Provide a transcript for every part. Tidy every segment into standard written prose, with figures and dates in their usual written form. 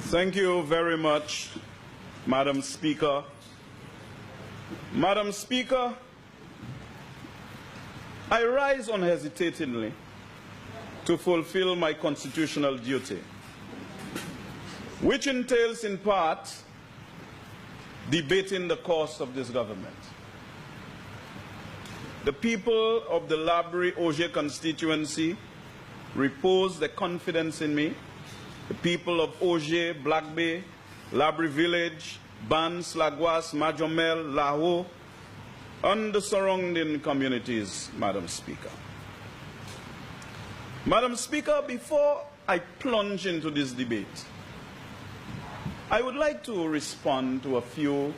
Thank you very much, Madam Speaker. Madam Speaker, I rise unhesitatingly to fulfill my constitutional duty, which entails in part debating the course of this government. The people of the Laborie Auger constituency repose their confidence in me. The people of Auger, Black Bay, Laborie Village, Bans, Lagwas, Majomel, Laho, and the surrounding communities, Madam Speaker. Madam Speaker, before I plunge into this debate, I would like to respond to a few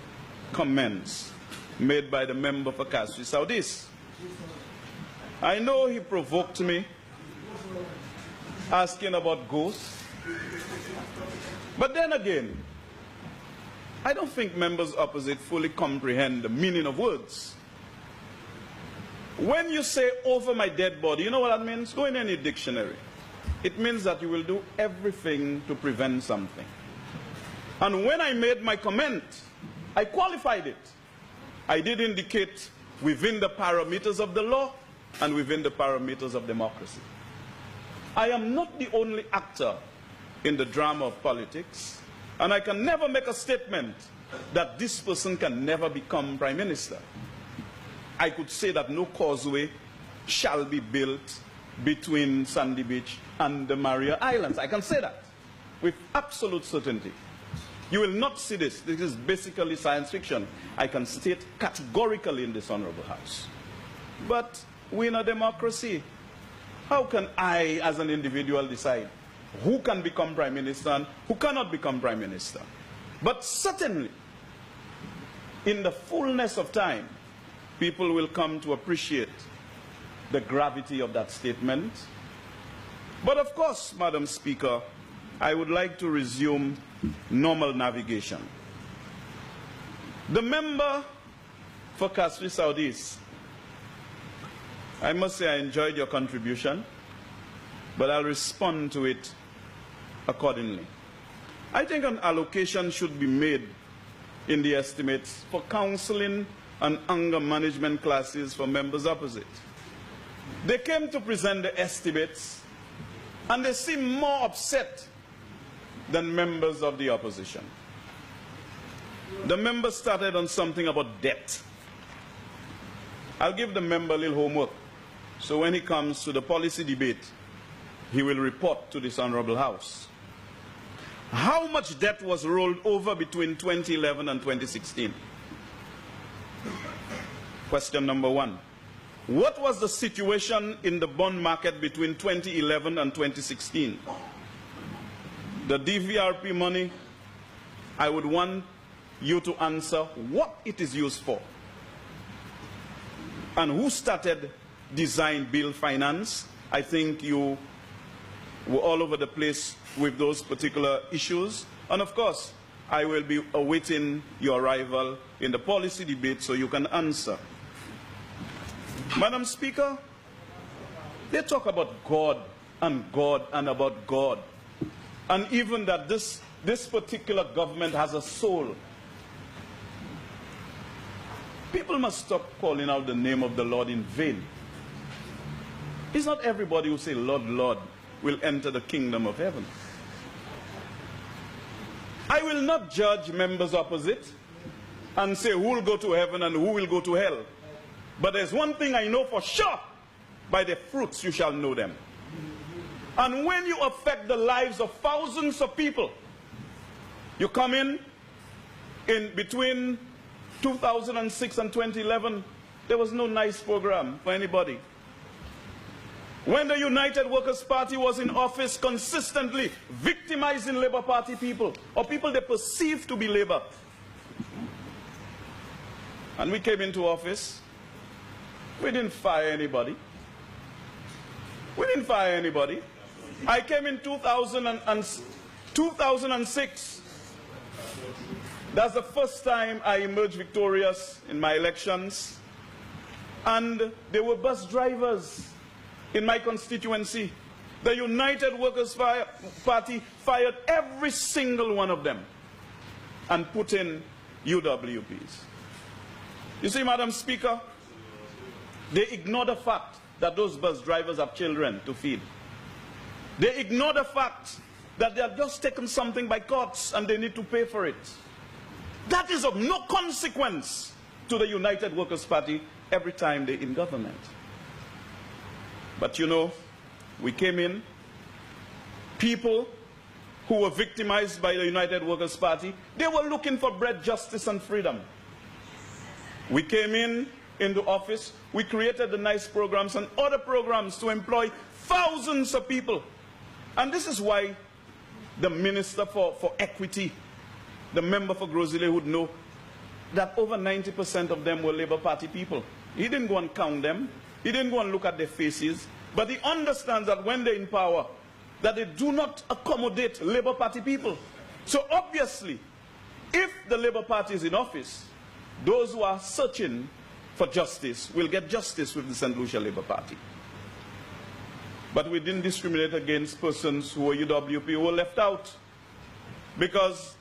comments made by the member for Kasui Southeast. I know he provoked me asking about ghosts, but then again, I don't think members opposite fully comprehend the meaning of words. When you say over my dead body, you know what that means? Go in any dictionary. It means that you will do everything to prevent something. And when I made my comment, I qualified it. I did indicate within the parameters of the law and within the parameters of democracy. I am not the only actor in the drama of politics, and I can never make a statement that this person can never become Prime Minister. I could say that no causeway shall be built between Sandy Beach and the Maria Islands. I can say that with absolute certainty. You will not see this. This is basically science fiction. I can state categorically in this honorable House. But we're in a democracy. How can I, as an individual, decide who can become Prime Minister and who cannot become Prime Minister? But certainly, in the fullness of time, people will come to appreciate the gravity of that statement. But of course, Madam Speaker, I would like to resume normal navigation. The member for Kasui Southeast, I must say I enjoyed your contribution, but I'll respond to it accordingly. I think an allocation should be made in the estimates for counseling and anger management classes for members opposite. They came to present the estimates, and they seem more upset than members of the opposition. The member started on something about debt. I'll give the member a little homework, so when he comes to the policy debate, he will report to this honorable House. How much debt was rolled over between 2011 and 2016? Question number one. What was the situation in the bond market between 2011 and 2016? The DVRP money, I would want you to answer what it is used for. And who started design build finance? I think you were all over the place with those particular issues. And of course, I will be awaiting your arrival in the policy debate so you can answer. Madam Speaker, they talk about God and about God. And even that this particular government has a soul. People must stop calling out the name of the Lord in vain. It's not everybody who say, Lord, Lord, will enter the kingdom of heaven. I will not judge members opposite and say who will go to heaven and who will go to hell. But there's one thing I know for sure. By the fruits you shall know them. And when you affect the lives of thousands of people, you come in between 2006 and 2011, there was no nice program for anybody. When the United Workers' Party was in office, consistently victimizing Labour Party people, or people they perceived to be Labour. And we came into office, we didn't fire anybody. We didn't fire anybody. I came in 2006. That's the first time I emerged victorious in my elections. And there were bus drivers in my constituency The United Workers' Party fired every single one of them and put in UWPs. You see, Madam Speaker, they ignore the fact that those bus drivers have children to feed. They ignore the fact that they have just taken something by courts and they need to pay for it. That is of no consequence to the United Workers' Party every time they're in government. But you know, we came in, people who were victimized by the United Workers' Party, they were looking for bread, justice, and freedom. We came into office, we created the nice programs and other programs to employ thousands of people. And this is why the Minister for Equity, the member for Grozile, would know that over 90% of them were Labour Party people. He didn't go and count them. He didn't go and look at their faces. But he understands that when they're in power, that they do not accommodate Labour Party people. So obviously, if the Labour Party is in office, those who are searching for justice will get justice with the St. Lucia Labour Party. But we didn't discriminate against persons who were UWP who were left out. Because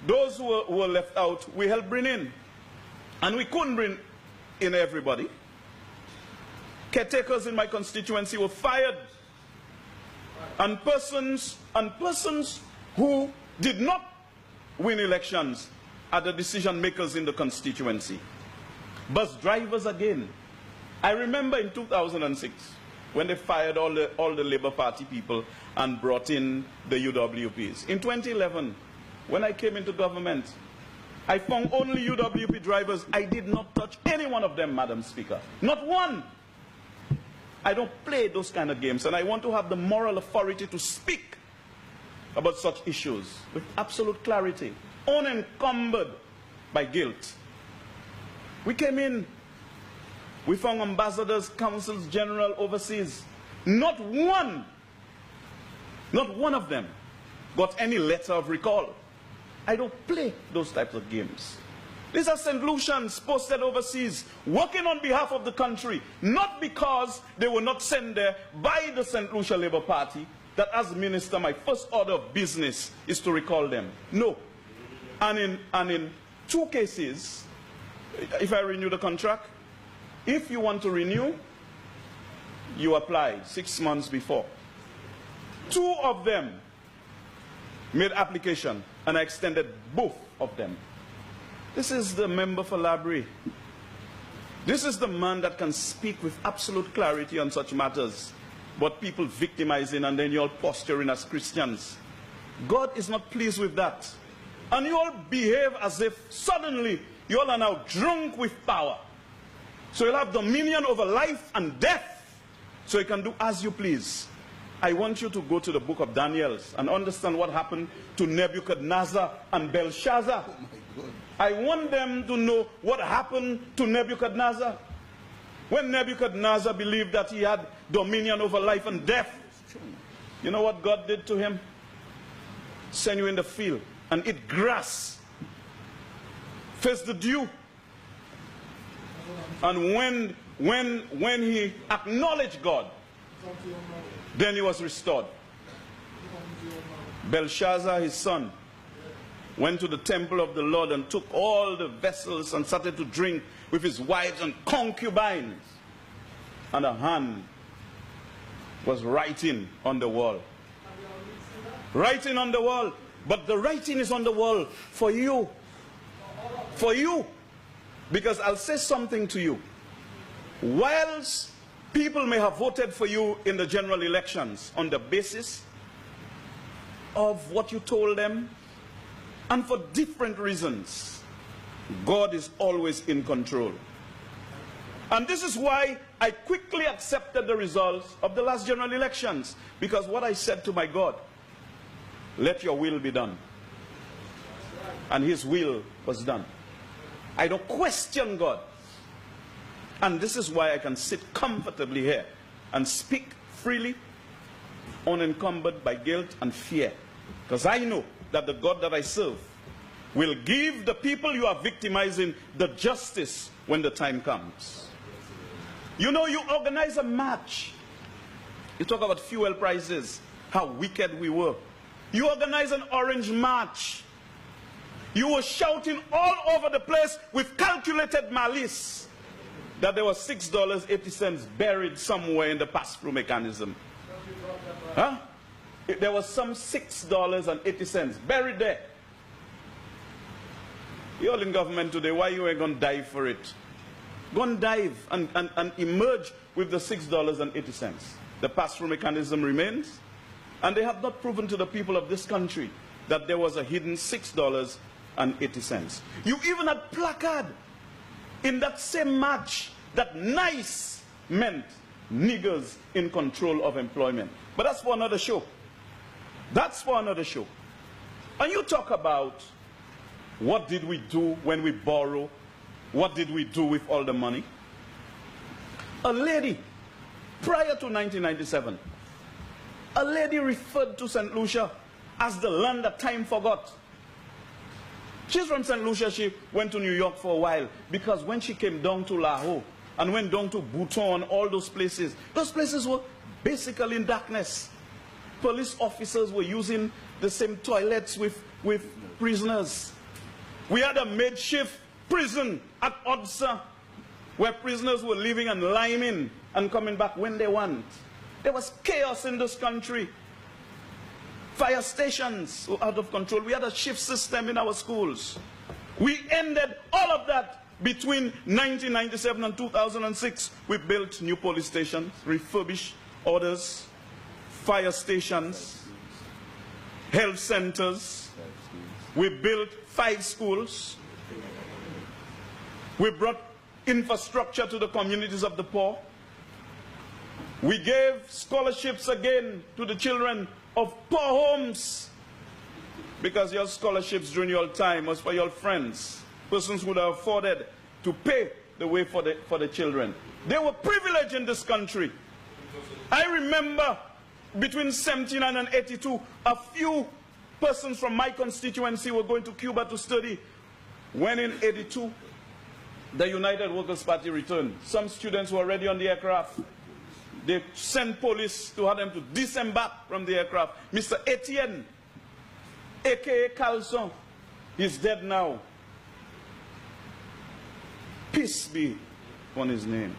those who were left out, we helped bring in. And we couldn't bring in everybody. Caretakers in my constituency were fired. And persons who did not win elections are the decision makers in the constituency. Bus drivers again. I remember in 2006 when they fired all the Labour Party people and brought in the UWPs. In 2011, when I came into government, I found only UWP drivers. I did not touch any one of them, Madam Speaker. Not one. I don't play those kind of games, and I want to have the moral authority to speak about such issues with absolute clarity, unencumbered by guilt. We came in, we found ambassadors, consuls general overseas. Not one of them got any letter of recall. I don't play those types of games. These are St. Lucians posted overseas, working on behalf of the country, not because they were not sent there by the St. Lucia Labour Party, that as minister, my first order of business is to recall them. No. And in two cases, if I renew the contract, if you want to renew, you apply 6 months before. Two of them made application, and I extended both of them. This is the member for Laborie. This is the man that can speak with absolute clarity on such matters. But people victimizing and then you all posturing as Christians. God is not pleased with that. And you all behave as if suddenly you all are now drunk with power. So you'll have dominion over life and death. So you can do as you please. I want you to go to the book of Daniel and understand what happened to Nebuchadnezzar and Belshazzar. Oh my God. I want them to know what happened to Nebuchadnezzar. When Nebuchadnezzar believed that he had dominion over life and death, you know what God did to him? Send you in the field and eat grass. Face the dew. And when he acknowledged God, then he was restored. Belshazzar, his son, went to the temple of the Lord and took all the vessels and started to drink with his wives and concubines. And a hand was writing on the wall. Writing on the wall. But the writing is on the wall for you. For you. Because I'll say something to you. Whilst people may have voted for you in the general elections on the basis of what you told them, and for different reasons, God is always in control. And this is why I quickly accepted the results of the last general elections. Because what I said to my God, let your will be done. And his will was done. I don't question God. And this is why I can sit comfortably here and speak freely, unencumbered by guilt and fear. Because I know that the God that I serve will give the people you are victimizing the justice when the time comes. You know, you organize a march You talk about fuel prices, how wicked we were. You organized an Orange March. You were shouting all over the place with calculated malice that there was $6.80 buried somewhere in the pass-through mechanism. Huh? There was some $6.80 buried there. You're all in government today. Why you ain't going to dive for it? Go and dive and emerge with the $6.80. The pass-through mechanism remains. And they have not proven to the people of this country that there was a hidden $6.80. You even had placard in that same march that nice meant niggers in control of employment. But that's for another show. That's for another show. And you talk about what did we do when we borrow? What did we do with all the money? A lady, prior to 1997, a lady referred to St. Lucia as the land that time forgot. She's from St. Lucia. She went to New York for a while because when she came down to Lahore and went down to Bhutan, all those places were basically in darkness. Police officers were using the same toilets with prisoners. We had a makeshift prison at Odsa where prisoners were living and lying in and coming back when they want. There was chaos in this country. Fire stations were out of control. We had a shift system in our schools. We ended all of that between 1997 and 2006. We built new police stations, refurbished others, fire stations, health centers. We built 5 schools. We brought infrastructure to the communities of the poor. We gave scholarships again to the children of poor homes, because your scholarships during your time was for your friends, persons who would have afforded to pay the way for the children. They were privileged in this country. I remember between 79 and 82, a few persons from my constituency were going to Cuba to study. When in 82, the United Workers' Party returned. Some students were already on the aircraft. They sent police to have them to disembark from the aircraft. Mr. Etienne, a.k.a. Carlson, he's dead now. Peace be upon his name.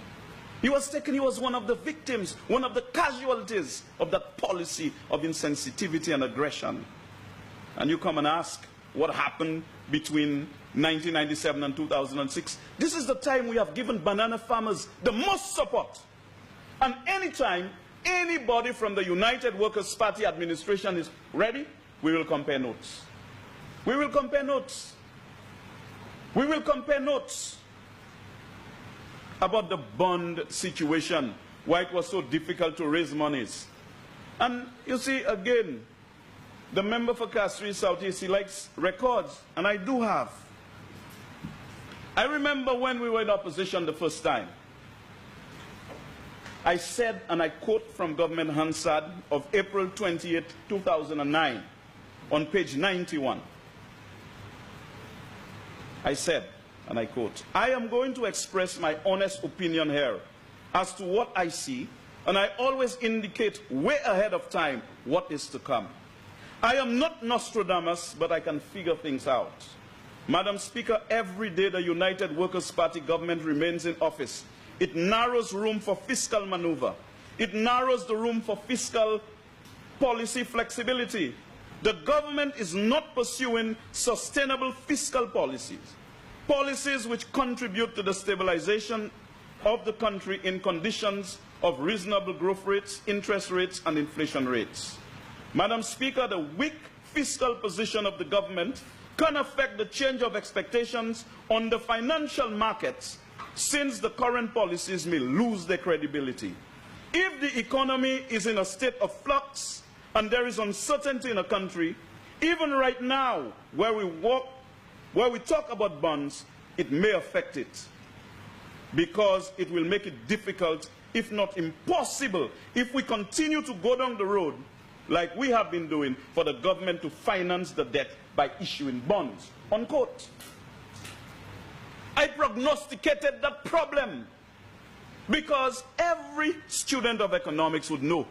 He was taken, he was one of the victims, one of the casualties of that policy of insensitivity and aggression. And you come and ask what happened between 1997 and 2006. This is the time we have given banana farmers the most support. And anytime anybody from the United Workers' Party administration is ready, we will compare notes. We will compare notes. We will compare notes about the bond situation, why it was so difficult to raise monies. And you see, again, the member for Castries Southeast, he likes records, and I do have. I remember when we were in opposition the first time, I said, and I quote from Government Hansard of April 28, 2009, on page 91. I said, and I quote, "I am going to express my honest opinion here as to what I see, and I always indicate way ahead of time what is to come. I am not Nostradamus, but I can figure things out. Madam Speaker, every day the United Workers' Party government remains in office, it narrows room for fiscal maneuver. It narrows the room for fiscal policy flexibility. The government is not pursuing sustainable fiscal policies, policies which contribute to the stabilization of the country in conditions of reasonable growth rates, interest rates, and inflation rates. Madam Speaker, the weak fiscal position of the government can affect the change of expectations on the financial markets, since the current policies may lose their credibility. If the economy is in a state of flux and there is uncertainty in a country, even right now, where we talk about bonds, it may affect it, because it will make it difficult, if not impossible, if we continue to go down the road like we have been doing, for the government to finance the debt by issuing bonds." Unquote. I prognosticated that problem, because every student of economics would know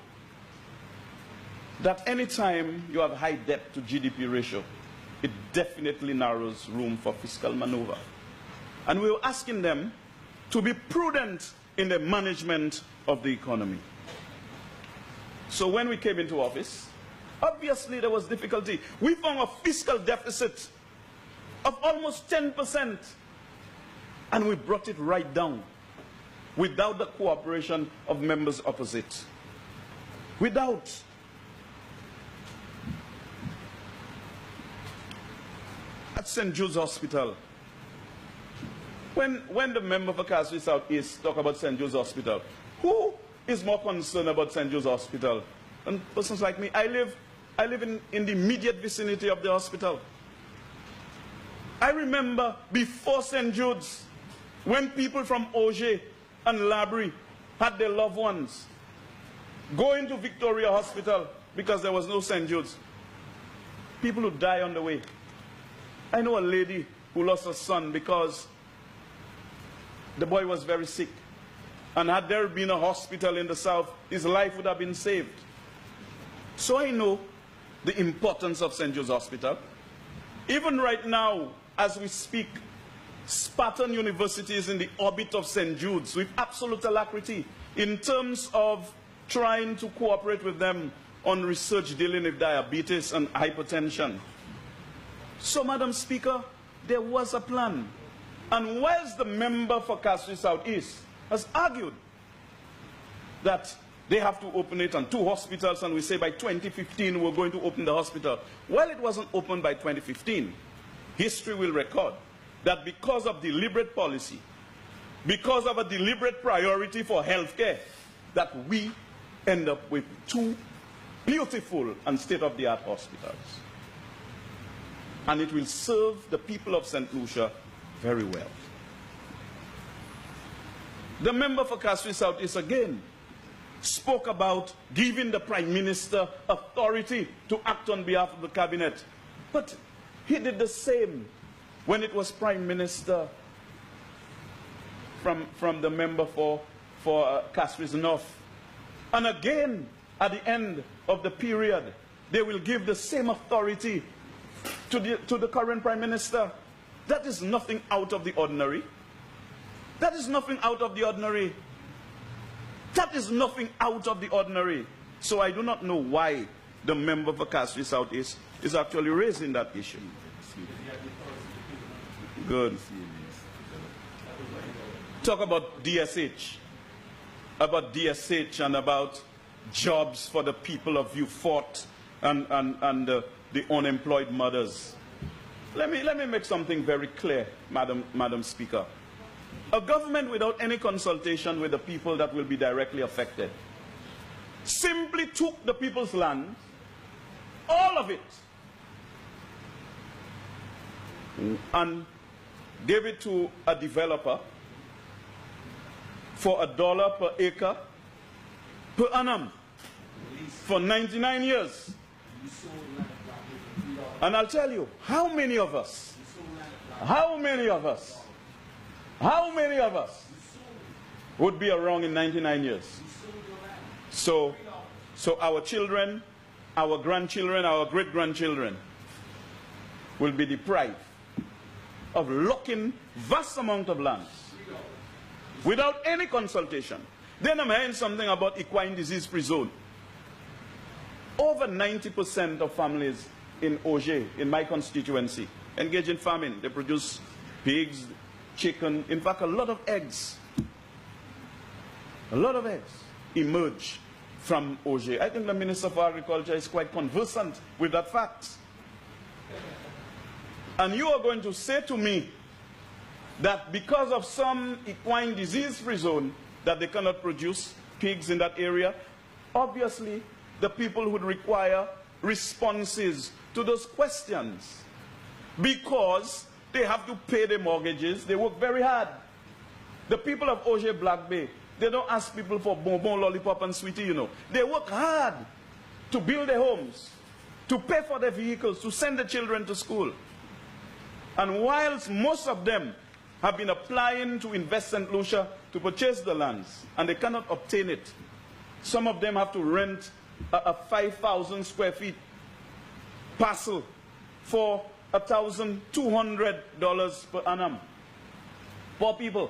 that any time you have high debt to GDP ratio, it definitely narrows room for fiscal maneuver. And we were asking them to be prudent in the management of the economy. So when we came into office, obviously there was difficulty. We found a fiscal deficit of almost 10%, and we brought it right down without the cooperation of members opposite. Without. At St. Jude's Hospital, when the member for Castle South East talk about St. Jude's Hospital, who is more concerned about St. Jude's Hospital? And persons like me, I live in the immediate vicinity of the hospital. I remember before St. Jude's, when people from Auger and Laborie had their loved ones going to Victoria Hospital because there was no St. Jude's. People who die on the way. I know a lady who lost her son because the boy was very sick. And had there been a hospital in the south, his life would have been saved. So I know the importance of St. Jude's Hospital. Even right now, as we speak, Spartan University is in the orbit of St. Jude's with absolute alacrity in terms of trying to cooperate with them on research dealing with diabetes and hypertension. So, Madam Speaker, there was a plan. And whilst the member for Castle South East has argued that they have to open it on 2 hospitals, and we say by 2015 we're going to open the hospital. Well, it wasn't opened by 2015. History will record that because of deliberate policy, because of a deliberate priority for healthcare, that we end up with 2 beautiful and state-of-the-art hospitals. And it will serve the people of St. Lucia very well. The member for Castle South East again spoke about giving the Prime Minister authority to act on behalf of the cabinet. But he did the same when it was Prime Minister from the member for Castries North. And again, at the end of the period, they will give the same authority to the current Prime Minister. That is nothing out of the ordinary. That is nothing out of the ordinary. That is nothing out of the ordinary. So I do not know why the member for Castries South East is actually raising that issue. Good. Talk about DSH. About DSH and about jobs for the people of Vieux-Fort and the unemployed mothers. Let me make something very clear, Madam Speaker. A government without any consultation with the people that will be directly affected simply took the people's land, all of it, and gave it to a developer for $1 per acre per annum for 99 years. And I'll tell you, how many of us would be around in 99 years? So our children, our grandchildren, our great-grandchildren will be deprived of locking vast amount of lands without any consultation. Then I'm hearing something about equine disease-free zone. Over 90% of families in Auger, in my constituency, engage in farming. They produce pigs, chicken, in fact, a lot of eggs. A lot of eggs emerge from Auger. I think the Minister for Agriculture is quite conversant with that fact. And you are going to say to me that because of some equine disease-free zone that they cannot produce pigs in that area, obviously the people would require responses to those questions because they have to pay their mortgages. They work very hard. The people of Auger Black Bay, they don't ask people for bonbon, lollipop, and sweetie, you know. They work hard to build their homes, to pay for their vehicles, to send the children to school. And whilst most of them have been applying to invest St. Lucia to purchase the lands, and they cannot obtain it, some of them have to rent a 5,000 square feet parcel for $1,200 per annum. Poor people.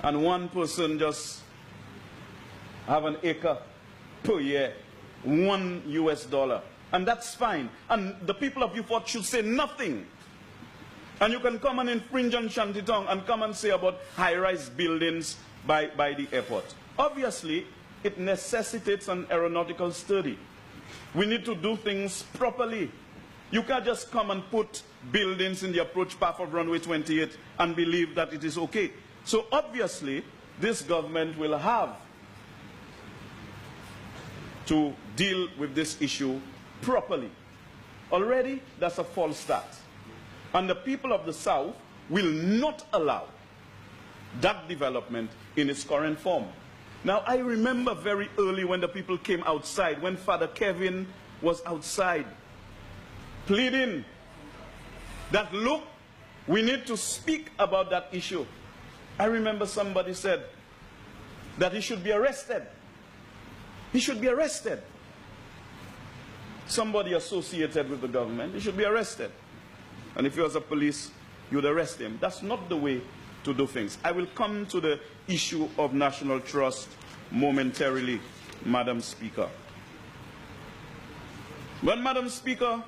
And one person just have an acre per year, $1 US. And that's fine. And the people of Beaufort should say nothing. And you can come and infringe on Shantytown and come and say about high-rise buildings by the airport. Obviously, it necessitates an aeronautical study. We need to do things properly. You can't just come and put buildings in the approach path of runway 28 and believe that it is okay. So obviously, this government will have to deal with this issue properly. Already, that's a false start. And the people of the South will not allow that development in its current form. Now, I remember very early when the people came outside, when Father Kevin was outside, pleading that, look, we need to speak about that issue. I remember somebody said that he should be arrested. He should be arrested. Somebody associated with the government, he should be arrested. And if he was a police, you'd arrest him. That's not the way to do things. I will come to the issue of national trust momentarily, Madam Speaker. But, Madam Speaker,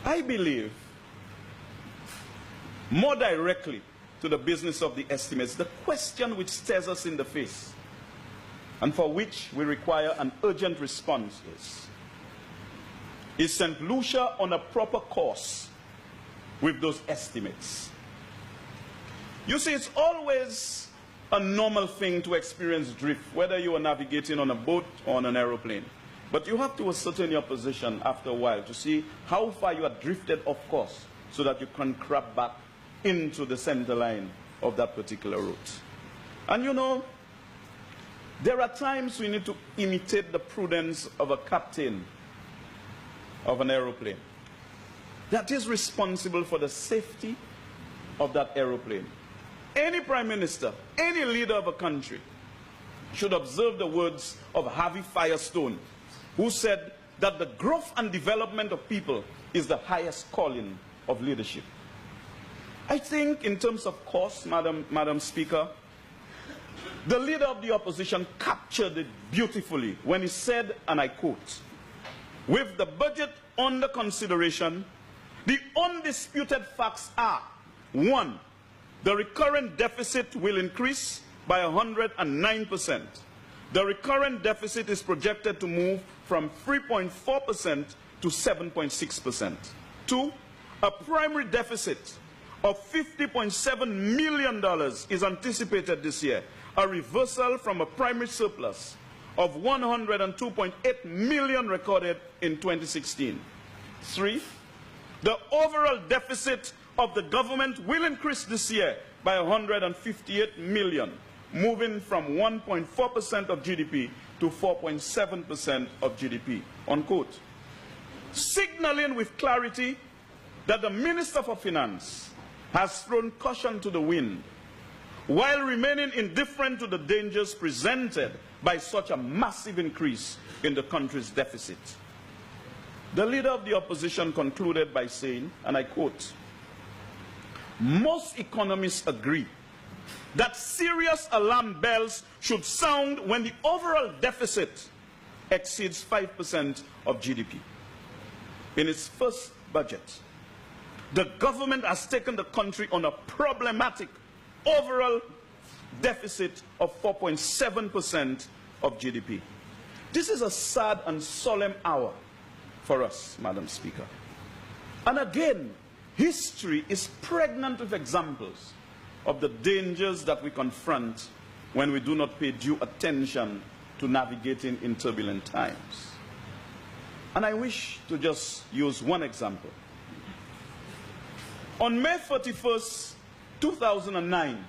I believe more directly to the business of the estimates, the question which stares us in the face and for which we require an urgent response is St. Lucia on a proper course with those estimates? You see, it's always a normal thing to experience drift, whether you are navigating on a boat or on an aeroplane. But you have to ascertain your position after a while to see how far you are drifted off course so that you can crab back into the center line of that particular route. And you know, there are times we need to imitate the prudence of a captain of an aeroplane that is responsible for the safety of that aeroplane. Any prime minister, any leader of a country should observe the words of Harvey Firestone, who said that the growth and development of people is the highest calling of leadership. I think in terms of cost, Madam Speaker, the leader of the opposition captured it beautifully when he said, and I quote, "With the budget under consideration, the undisputed facts are, 1, the recurrent deficit will increase by 109%. The recurrent deficit is projected to move from 3.4% to 7.6%. 2, a primary deficit of $50.7 million is anticipated this year, a reversal from a primary surplus of $102.8 million recorded in 2016. 3, the overall deficit of the government will increase this year by $158 million, moving from 1.4% of GDP to 4.7% of GDP, unquote. Signaling with clarity that the Minister for Finance has thrown caution to the wind while remaining indifferent to the dangers presented by such a massive increase in the country's deficit. The leader of the opposition concluded by saying, and I quote, "Most economists agree that serious alarm bells should sound when the overall deficit exceeds 5% of GDP. In its first budget, the government has taken the country on a problematic overall deficit of 4.7% of GDP. This is a sad and solemn hour for us, Madam Speaker. And again, history is pregnant with examples of the dangers that we confront when we do not pay due attention to navigating in turbulent times. And I wish to just use one example. On May 31st, 2009,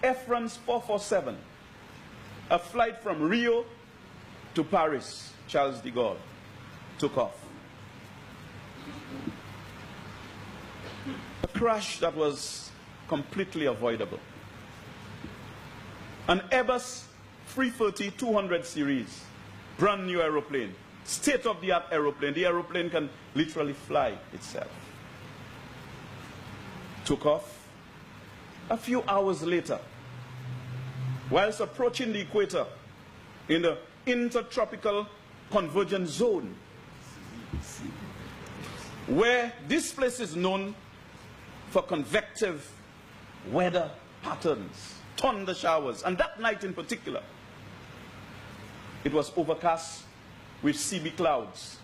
Air France 447, a flight from Rio to Paris, Charles de Gaulle, took off. A crash that was completely avoidable. An Airbus 330-200 series, brand new aeroplane, state-of-the-art aeroplane. The aeroplane can literally fly itself. Took off. A few hours later, whilst approaching the equator in the intertropical convergence zone, where this place is known for convective weather patterns, thunder showers, and that night in particular, it was overcast with CB clouds,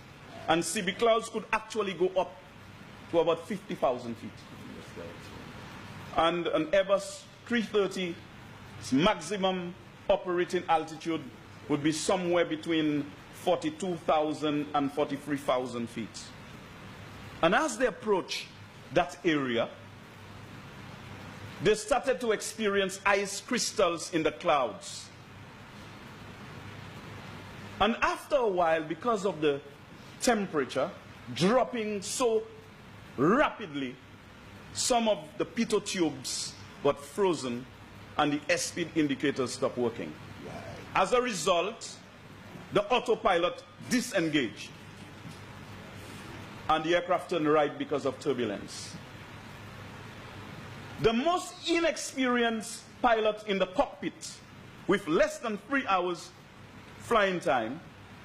and CB clouds could actually go up to about 50,000 feet. And an Airbus 330's maximum operating altitude would be somewhere between 42,000 and 43,000 feet. And as they approached that area, they started to experience ice crystals in the clouds. And after a while, because of the temperature dropping so rapidly, some of the pitot tubes got frozen and the airspeed indicators stopped working. As a result, the autopilot disengaged and the aircraft turned right because of turbulence. The most inexperienced pilot in the cockpit, with less than 3 hours flying time,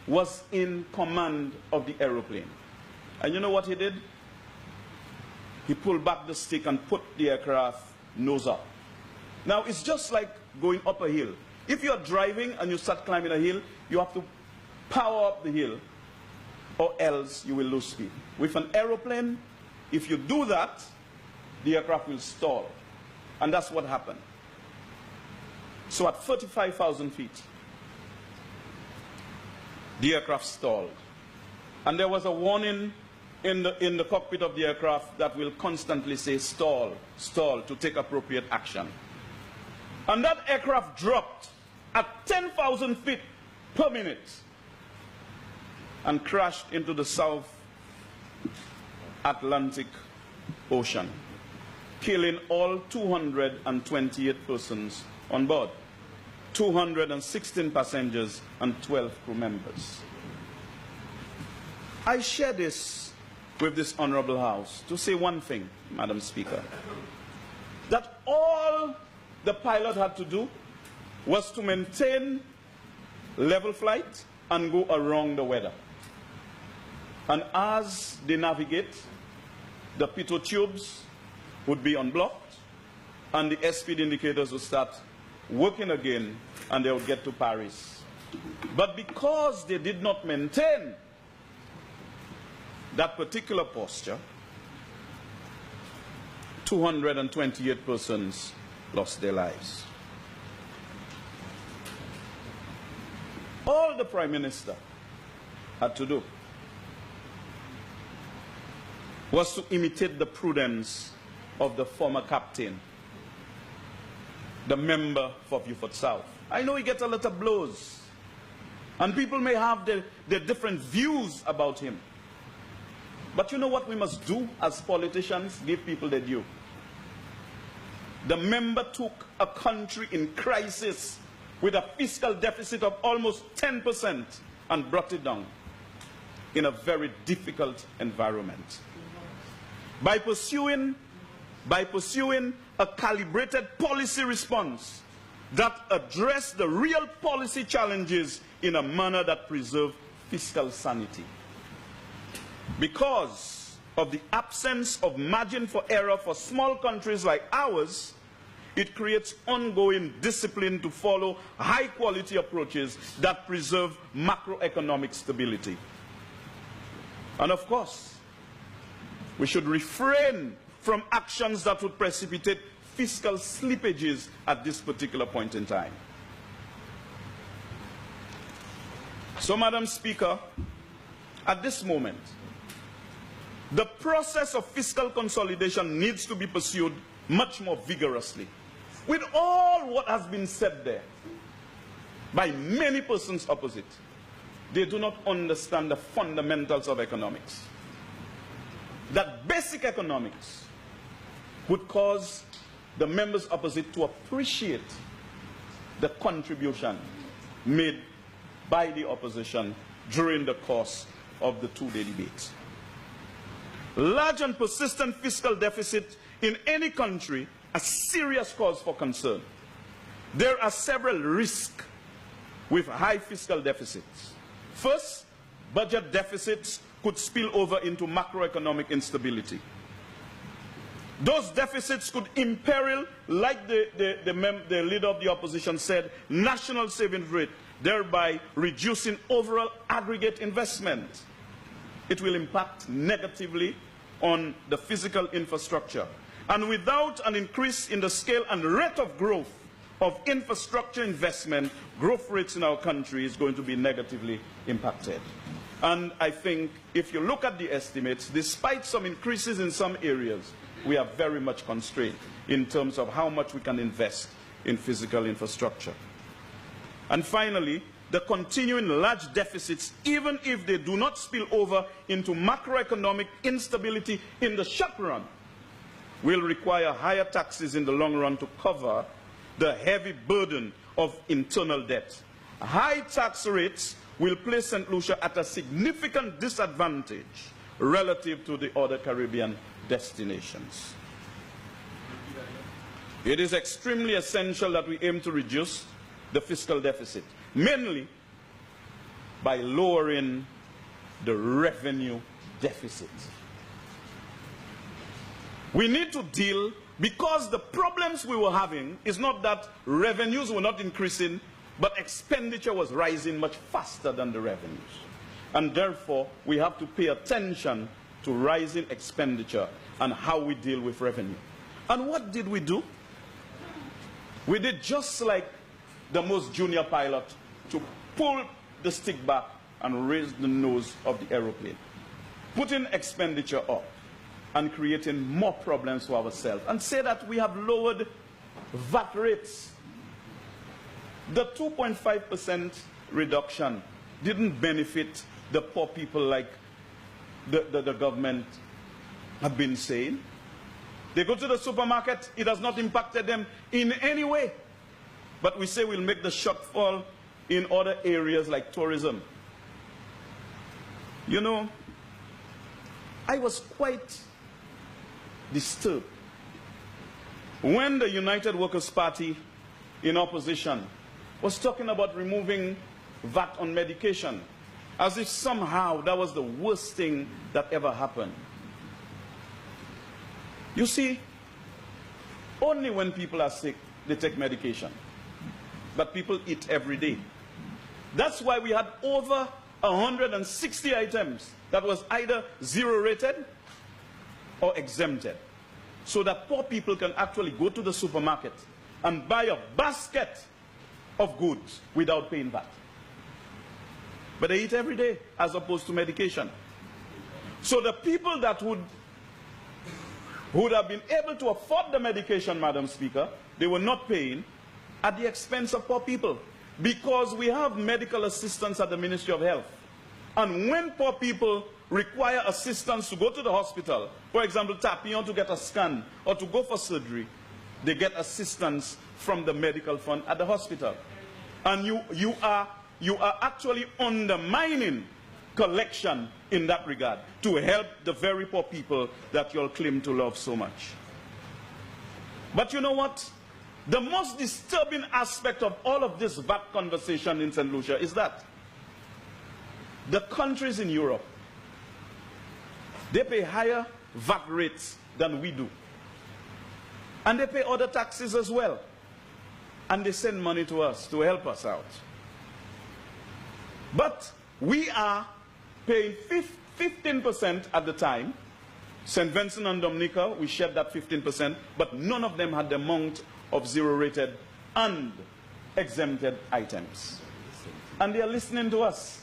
was in command of the aeroplane. And you know what he did? He pulled back the stick and put the aircraft nose up. Now, it's just like going up a hill. If you're driving and you start climbing a hill, you have to power up the hill, or else you will lose speed. With an aeroplane, if you do that, the aircraft will stall. And that's what happened. So at 35,000 feet, the aircraft stalled. And there was a warning in the cockpit of the aircraft that will constantly say stall, stall, to take appropriate action. And that aircraft dropped at 10,000 feet per minute and crashed into the South Atlantic Ocean, killing all 228 persons on board, 216 passengers and 12 crew members. I share this with this honorable House to say one thing, Madam Speaker, that all the pilot had to do was to maintain level flight and go around the weather. And as they navigate, the pitot tubes would be unblocked and the airspeed indicators would start working again and they would get to Paris. But because they did not maintain that particular posture, 228 persons lost their lives. All the Prime Minister had to do was to imitate the prudence of the former captain, the member for Beaufort South. I know he gets a lot of blows, and people may have their different views about him. But you know what we must do as politicians? Give people their due. The member took a country in crisis with a fiscal deficit of almost 10% and brought it down in a very difficult environment. By pursuing a calibrated policy response that addressed the real policy challenges in a manner that preserved fiscal sanity. Because of the absence of margin for error for small countries like ours, it creates ongoing discipline to follow high-quality approaches that preserve macroeconomic stability. And of course, we should refrain from actions that would precipitate fiscal slippages at this particular point in time. So, Madam Speaker, at this moment, the process of fiscal consolidation needs to be pursued much more vigorously. With all what has been said there by many persons opposite, they do not understand the fundamentals of economics. That basic economics would cause the members opposite to appreciate the contribution made by the opposition during the course of the two-day debate. Large and persistent fiscal deficit in any country a serious cause for concern. There are several risks with high fiscal deficits. First, budget deficits could spill over into macroeconomic instability. Those deficits could imperil, like the leader of the opposition said, national savings rate, thereby reducing overall aggregate investment. It will impact negatively on the physical infrastructure. And without an increase in the scale and rate of growth of infrastructure investment, growth rates in our country is going to be negatively impacted. And I think if you look at the estimates, despite some increases in some areas, we are very much constrained in terms of how much we can invest in physical infrastructure. And finally, the continuing large deficits, even if they do not spill over into macroeconomic instability in the short run, will require higher taxes in the long run to cover the heavy burden of internal debt. High tax rates will place St. Lucia at a significant disadvantage relative to the other Caribbean destinations. It is extremely essential that we aim to reduce the fiscal deficit, mainly by lowering the revenue deficit. We need to deal, because the problems we were having is not that revenues were not increasing, but expenditure was rising much faster than the revenues. And therefore, we have to pay attention to rising expenditure and how we deal with revenue. And what did we do? We did just like the most junior pilot, to pull the stick back and raise the nose of the aeroplane, putting expenditure up and creating more problems for ourselves, and say that we have lowered VAT rates. The 2.5% reduction didn't benefit the poor people like the government have been saying. They go to the supermarket, it has not impacted them in any way. But we say we'll make the shortfall in other areas like tourism. You know, I was quite disturbed when the United Workers' Party in opposition was talking about removing VAT on medication, as if somehow that was the worst thing that ever happened. You see, only when people are sick, they take medication. But people eat every day. That's why we had over 160 items that was either zero rated or exempted, so that poor people can actually go to the supermarket and buy a basket of goods without paying VAT. But they eat every day as opposed to medication. So the people that would have been able to afford the medication, Madam Speaker, they were not paying at the expense of poor people, because we have medical assistance at the Ministry of Health. And when poor people require assistance to go to the hospital, for example, Tapion to get a scan or to go for surgery, they get assistance from the medical fund at the hospital. And you are actually undermining collection in that regard to help the very poor people that you all claim to love so much. But you know what? The most disturbing aspect of all of this VAT conversation in St. Lucia is that the countries in Europe, they pay higher VAT rates than we do. And they pay other taxes as well. And they send money to us to help us out. But we are paying 15% at the time. St. Vincent and Dominica, we shared that 15%, but none of them had the amount of zero-rated and exempted items. And they are listening to us.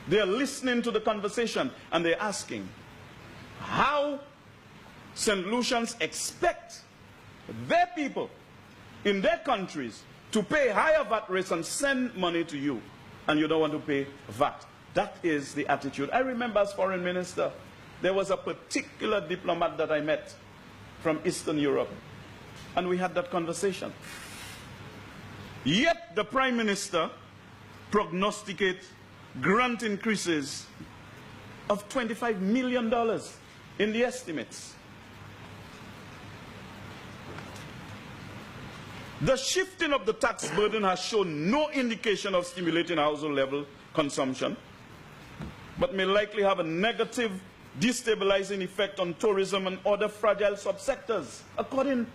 They are listening to the conversation, and they're asking how St. Lucians expect their people in their countries to pay higher VAT rates and send money to you, and you don't want to pay VAT. That is the attitude. I remember as foreign minister, there was a particular diplomat that I met from Eastern Europe, and we had that conversation. Yet the Prime Minister prognosticates grant increases of $25 million in the estimates. The shifting of the tax burden has shown no indication of stimulating household level consumption, but may likely have a negative destabilizing effect on tourism and other fragile subsectors, according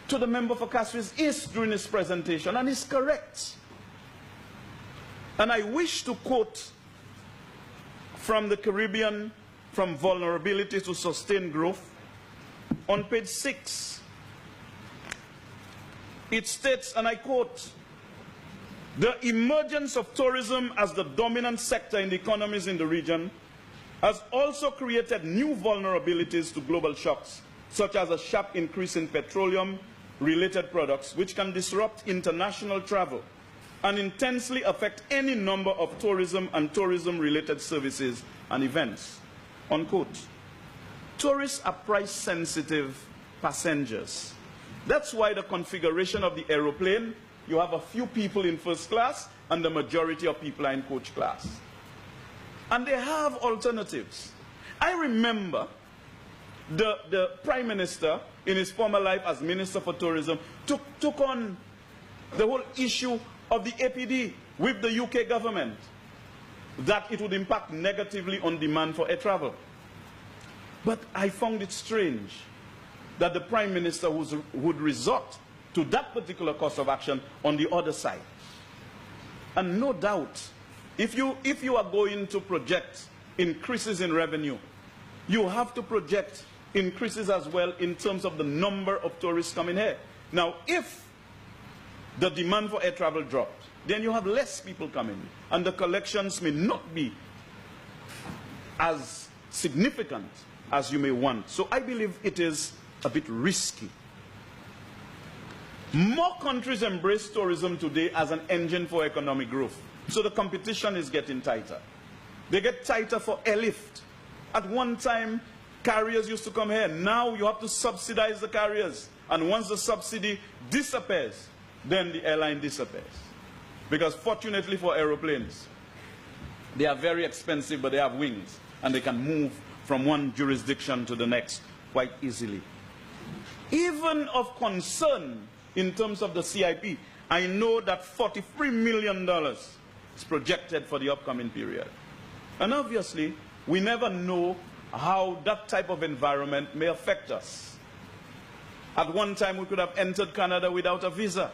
to the member for Castres East during his presentation, and he's correct. And I wish to quote from the Caribbean, From Vulnerability to Sustained Growth, on page 6. It states, and I quote, "The emergence of tourism as the dominant sector in the economies in the region has also created new vulnerabilities to global shocks, such as a sharp increase in petroleum-related products, which can disrupt international travel and intensely affect any number of tourism and tourism-related services and events." Unquote. Tourists are price-sensitive passengers. That's why the configuration of the aeroplane, you have a few people in first class and the majority of people are in coach class. And they have alternatives. I remember the Prime Minister, in his former life as Minister for Tourism, took on the whole issue of the APD with the UK government, that it would impact negatively on demand for air travel. But I found it strange that the Prime Minister would resort to that particular course of action on the other side. And no doubt, if you are going to project increases in revenue, you have to project increases as well in terms of the number of tourists coming here. Now, if the demand for air travel dropped, then you have less people coming, and the collections may not be as significant as you may want. So I believe it is a bit risky. More countries embrace tourism today as an engine for economic growth. So the competition is getting tighter. They get tighter for airlift. At one time, carriers used to come here. Now you have to subsidize the carriers. And once the subsidy disappears, then the airline disappears. Because fortunately for aeroplanes, they are very expensive, but they have wings. And they can move from one jurisdiction to the next quite easily. Even of concern in terms of the CIP, I know that $43 million is projected for the upcoming period. And obviously, we never know how that type of environment may affect us. At one time, we could have entered Canada without a visa.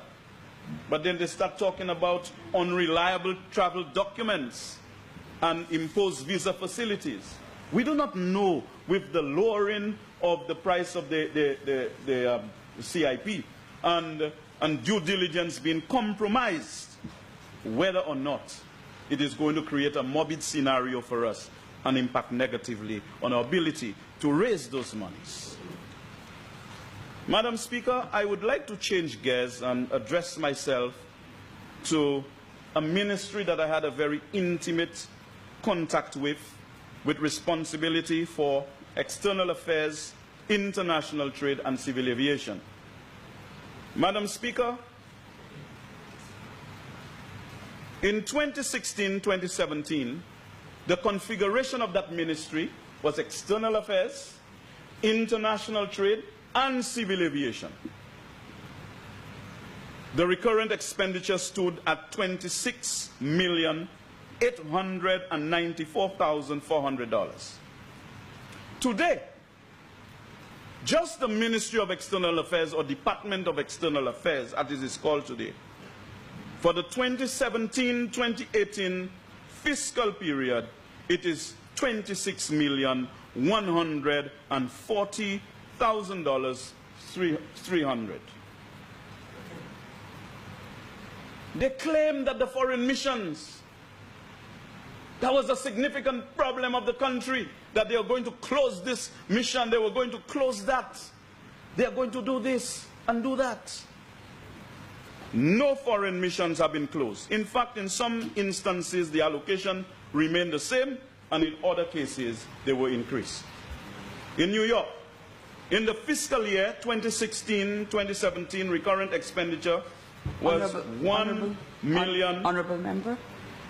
But then they start talking about unreliable travel documents and imposed visa facilities. We do not know, with the lowering of the price of the CIP and due diligence being compromised, whether or not it is going to create a morbid scenario for us and impact negatively on our ability to raise those monies. Madam Speaker, I would like to change gears and address myself to a ministry that I had a very intimate contact with responsibility for external affairs, international trade, and civil aviation. Madam Speaker, in 2016-2017, the configuration of that ministry was external affairs, international trade, and civil aviation. The recurrent expenditure stood at $26,894,400. Today, just the Ministry of External Affairs, or Department of External Affairs, as it is called today, for the 2017-2018 fiscal period, it is $26,140,300. They claim that the foreign missions, that was a significant problem of the country, that they are going to close this mission, they were going to close that, they are going to do this and do that. No foreign missions have been closed. In fact, in some instances, the allocation remained the same, and in other cases, they were increased. In New York, in the fiscal year 2016-2017, recurrent expenditure was 1 million. Honourable member,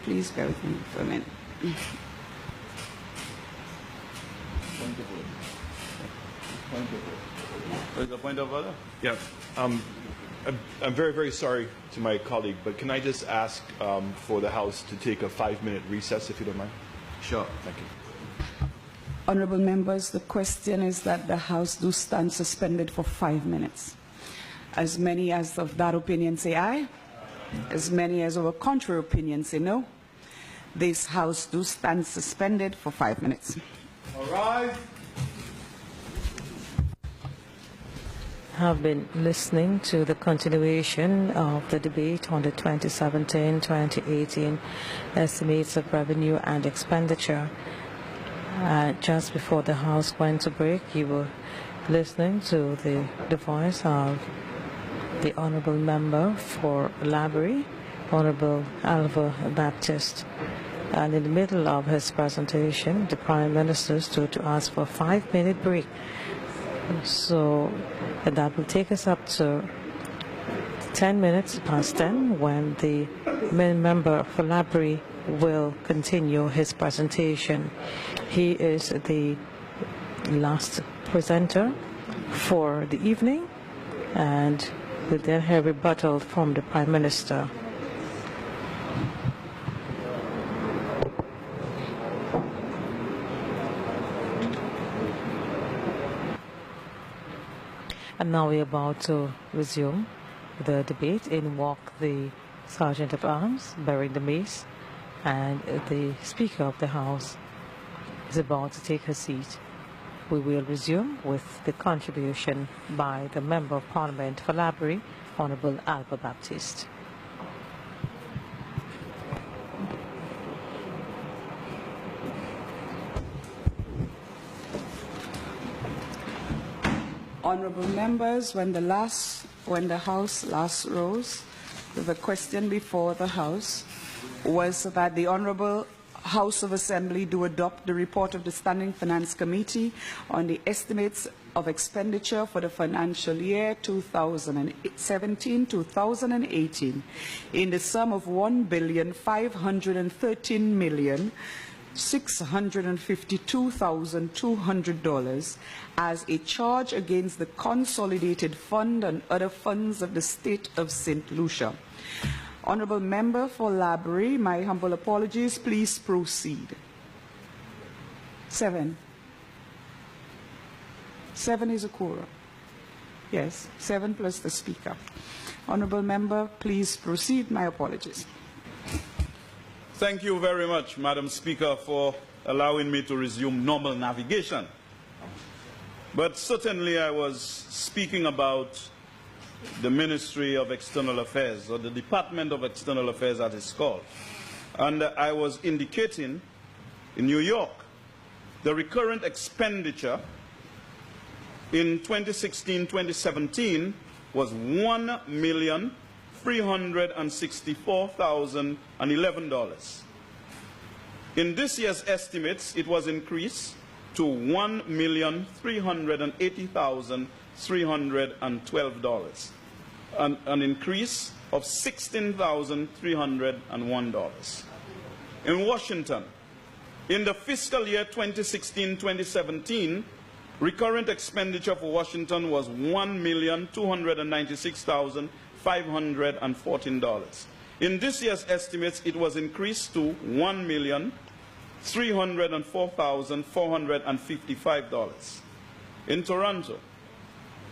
please bear with me for a minute. What is the point of order? Yeah. I'm very, very sorry to my colleague, but can I just ask for the House to take a 5-minute recess, if you don't mind? Sure. Thank you. Honourable members, the question is that the House do stand suspended for 5 minutes. As many as of that opinion say aye, as many as of a contrary opinion say no. This House do stand suspended for 5 minutes. All right. Have been listening to the continuation of the debate on the 2017-2018 estimates of revenue and expenditure. Just before the House went to break, you were listening to the voice of the Honourable Member for Laborie, Honourable Alva Baptiste. And in the middle of his presentation, the Prime Minister stood to ask for a 5-minute break. So that will take us up to 10 minutes past 10 when the member for Laborie will continue his presentation. He is the last presenter for the evening and will then have rebuttal from the Prime Minister. And now we're about to resume the debate. In walk the Sergeant of Arms bearing the mace, and the Speaker of the House is about to take her seat. We will resume with the contribution by the Member of Parliament for Laborie, Honourable Alva Baptiste. Honourable members, when the House last rose, the question before the House was that the Honourable House of Assembly do adopt the report of the Standing Finance Committee on the estimates of expenditure for the financial year 2017-2018 in the sum of $1,513,652,200 as a charge against the consolidated fund and other funds of the State of St. Lucia. Honourable Member for Laborie, my humble apologies. Please proceed. 7. 7 is a quorum. Yes, 7 plus the Speaker. Honourable Member, please proceed. My apologies. Thank you very much, Madam Speaker, for allowing me to resume normal navigation. But certainly I was speaking about the Ministry of External Affairs, or the Department of External Affairs as it's called. And I was indicating in New York, the recurrent expenditure in 2016-2017 was $1,364,011. In this year's estimates, it was increased to $1,380,312, an increase of $16,301. In Washington, in the fiscal year 2016-2017, recurrent expenditure for Washington was $1,296,514. In this year's estimates, it was increased to $1,304,455. In Toronto,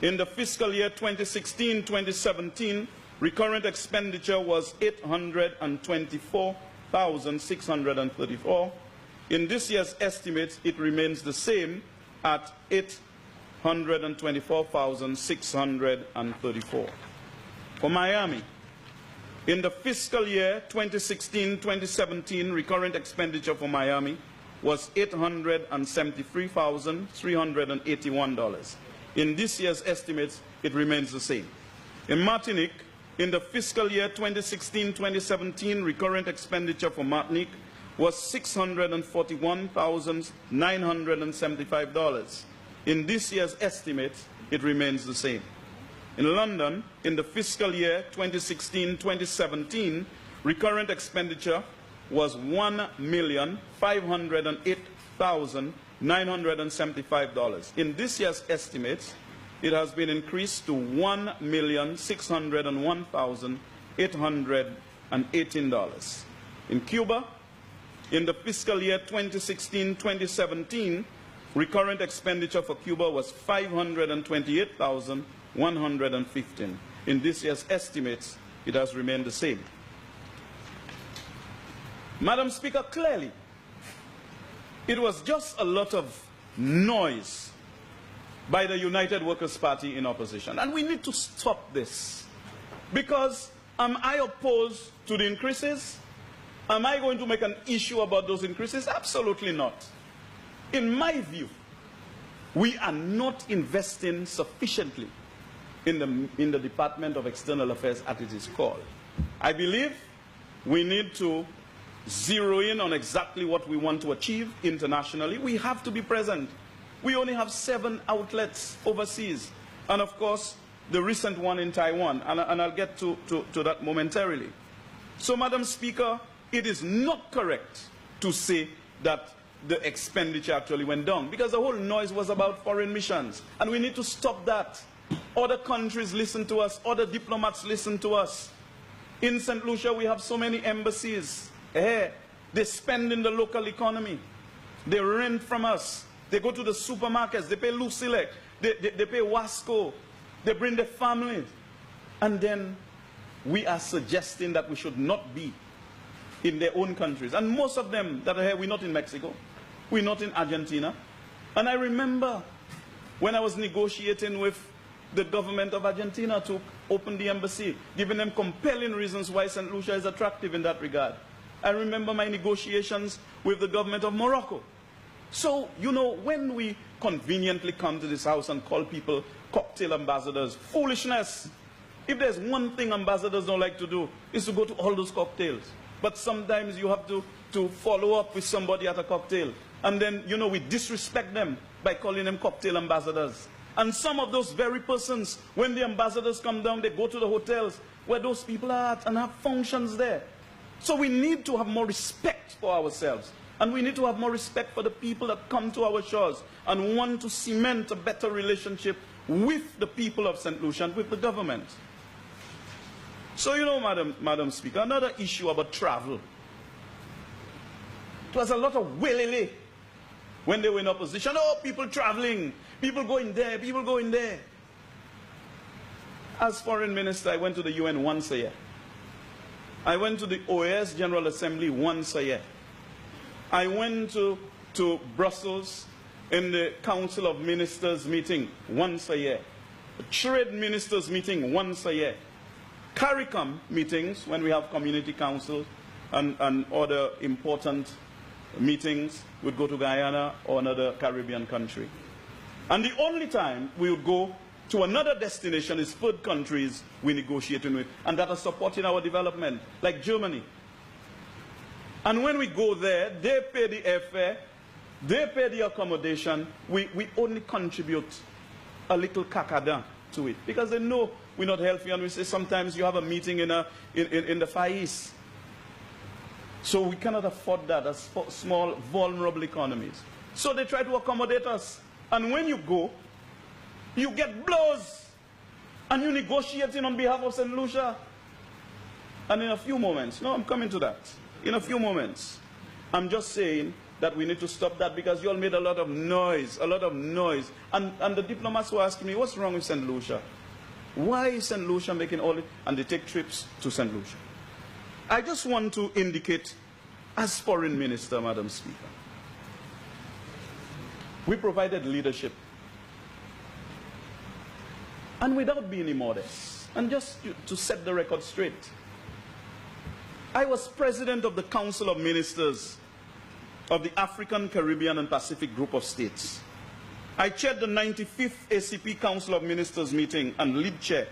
in the fiscal year 2016-2017, recurrent expenditure was $824,634. In this year's estimates, it remains the same at $824,634. For Miami, in the fiscal year 2016-2017, recurrent expenditure for Miami was $873,381. In this year's estimates, it remains the same. In Martinique, in the fiscal year 2016-2017, recurrent expenditure for Martinique was $641,975. In this year's estimates, it remains the same. In London, in the fiscal year 2016-2017, recurrent expenditure was $1,508,975. In this year's estimates, it has been increased to $1,601,818. In Cuba, in the fiscal year 2016-2017, recurrent expenditure for Cuba was $528,115. In this year's estimates, it has remained the same. Madam Speaker, clearly, it was just a lot of noise by the United Workers' Party in opposition. And we need to stop this. Because am I opposed to the increases? Am I going to make an issue about those increases? Absolutely not. In my view, we are not investing sufficiently in the Department of External Affairs, as it is called. I believe we need to zero in on exactly what we want to achieve internationally. We have to be present. We only have 7 outlets overseas. And of course, the recent one in Taiwan. And I'll get to that momentarily. So, Madam Speaker, it is not correct to say that the expenditure actually went down, because the whole noise was about foreign missions. And we need to stop that. Other countries listen to us. Other diplomats listen to us. In St. Lucia, we have so many embassies. They spend in the local economy. They rent from us. They go to the supermarkets. They pay Lucilec. They pay Wasco. They bring their families. And then we are suggesting that we should not be in their own countries. And most of them that are here, we're not in Mexico. We're not in Argentina. And I remember when I was negotiating with the government of Argentina to open the embassy, giving them compelling reasons why St. Lucia is attractive in that regard. I remember my negotiations with the government of Morocco. So, you know, when we conveniently come to this house and call people cocktail ambassadors, foolishness. If there's one thing ambassadors don't like to do, is to go to all those cocktails. But sometimes you have to follow up with somebody at a cocktail. And then, you know, we disrespect them by calling them cocktail ambassadors. And some of those very persons, when the ambassadors come down, they go to the hotels where those people are at and have functions there. So we need to have more respect for ourselves. And we need to have more respect for the people that come to our shores and want to cement a better relationship with the people of St. Lucia and with the government. So, you know, Madam Speaker, another issue about travel. It was a lot of willy-nilly when they were in opposition. Oh, people traveling, people going there, people going there. As foreign minister, I went to the UN once a year. I went to the OAS General Assembly once a year. I went to Brussels in the Council of Ministers meeting once a year. A Trade Ministers meeting once a year. CARICOM meetings, when we have community councils and other important meetings, we'd go to Guyana or another Caribbean country. And the only time we would go to another destination is third countries we're negotiating with, and that are supporting our development, like Germany. And when we go there, they pay the airfare, they pay the accommodation, we only contribute a little kakada to it, because they know we're not healthy, and we say sometimes you have a meeting in the Far East. So we cannot afford that as small, vulnerable economies. So they try to accommodate us. And when you go, you get blows. And you're negotiating on behalf of St. Lucia. And in a few moments, no, I'm coming to that. In a few moments, I'm just saying that we need to stop that, because you all made a lot of noise, And the diplomats were asking me, what's wrong with St. Lucia? Why is St. Lucia making all it? And they take trips to St. Lucia. I just want to indicate, as foreign minister, Madam Speaker, we provided leadership. And without being immodest, and just to set the record straight, I was president of the Council of Ministers of the African, Caribbean, and Pacific Group of States. I chaired the 95th ACP Council of Ministers meeting and lead chair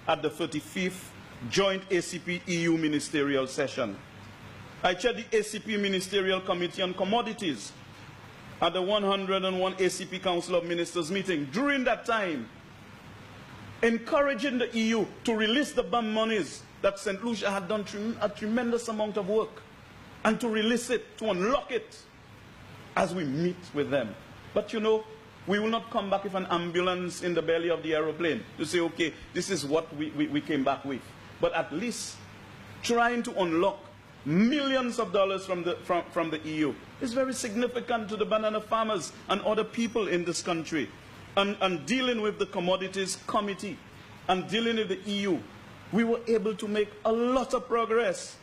at the 35th Joint ACP-EU Ministerial Session. I chaired the ACP Ministerial Committee on Commodities at the 101 ACP Council of Ministers meeting. During that time, encouraging the EU to release the BAM monies that St. Lucia had done a tremendous amount of work, and to release it, to unlock it as we meet with them. But you know, we will not come back with an ambulance in the belly of the aeroplane to say, okay, this is what we came back with. But at least trying to unlock millions of dollars from the EU is very significant to the banana farmers and other people in this country. And dealing with the Commodities Committee and dealing with the EU, we were able to make a lot of progress.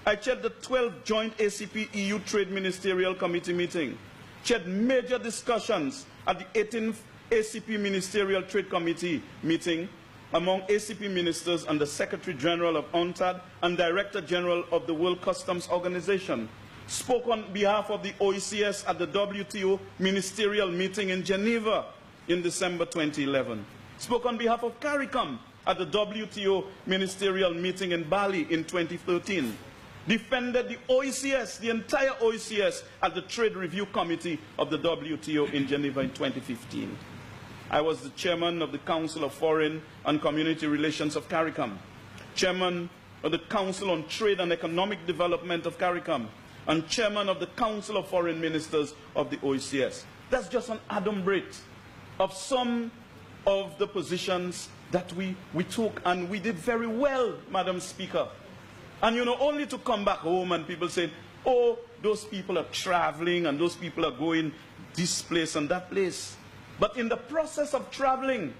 I chaired the 12th Joint ACP-EU Trade Ministerial Committee meeting, chaired major discussions at the 18th ACP Ministerial Trade Committee meeting among ACP ministers and the Secretary General of UNCTAD and Director General of the World Customs Organization, spoke on behalf of the OECS at the WTO Ministerial Meeting in Geneva in December 2011, spoke on behalf of CARICOM at the WTO Ministerial Meeting in Bali in 2013, defended the OECS, the entire OECS, at the Trade Review Committee of the WTO in Geneva in 2015. I was the chairman of the Council of Foreign and Community Relations of CARICOM, chairman of the Council on Trade and Economic Development of CARICOM, and chairman of the Council of Foreign Ministers of the OECS. That's just an adumbration of some of the positions that we took, and we did very well, Madam Speaker. And you know, only to come back home and people say, oh, those people are traveling and those people are going this place and that place. But in the process of traveling,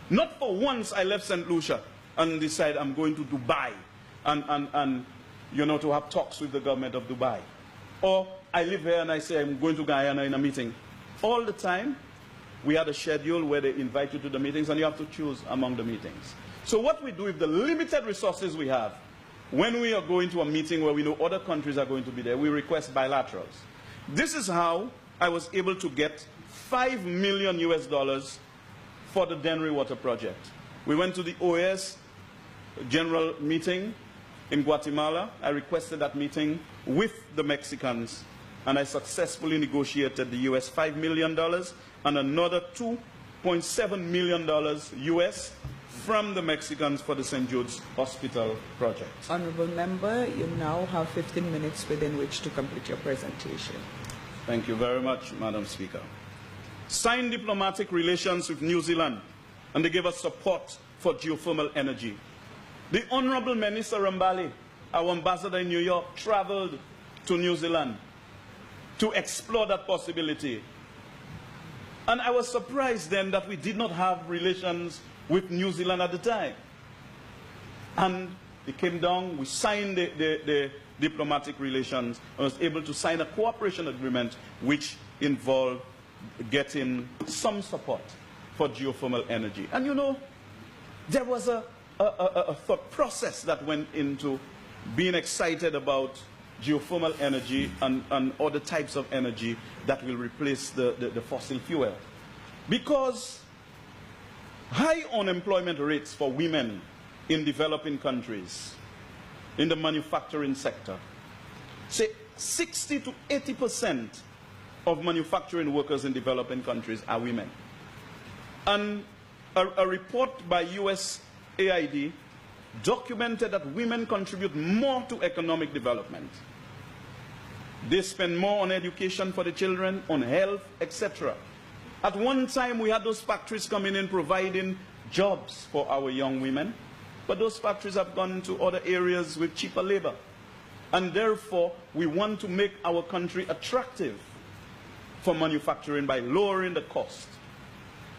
not for once I left St. Lucia and decided I'm going to Dubai and you know, to have talks with the government of Dubai. Or I live here and I say I'm going to Guyana in a meeting. All the time, we had a schedule where they invite you to the meetings and you have to choose among the meetings. So what we do with the limited resources we have, when we are going to a meeting where we know other countries are going to be there, we request bilaterals. This is how I was able to get $5 million for the Dennery Water Project. We went to the OAS General Meeting in Guatemala. I requested that meeting with the Mexicans, and I successfully negotiated the US $5 million and another $2.7 million US from the Mexicans for the St. Jude's Hospital project. Honourable Member, you now have 15 minutes within which to complete your presentation. Thank you very much, Madam Speaker. Signed diplomatic relations with New Zealand, and they gave us support for geothermal energy. The Honourable Minister Rambali, our ambassador in New York, traveled to New Zealand to explore that possibility. And I was surprised then that we did not have relations with New Zealand at the time. And it came down, we signed the diplomatic relations, and was able to sign a cooperation agreement which involved getting some support for geothermal energy. And you know, there was a thought process that went into being excited about geothermal energy and other types of energy that will replace the fossil fuel. Because high unemployment rates for women in developing countries, in the manufacturing sector, say 60 to 80% of manufacturing workers in developing countries are women. And a report by USAID documented that women contribute more to economic development. They spend more on education for the children, on health, etc. At one time, we had those factories coming in providing jobs for our young women, but those factories have gone to other areas with cheaper labor. And therefore, we want to make our country attractive for manufacturing by lowering the cost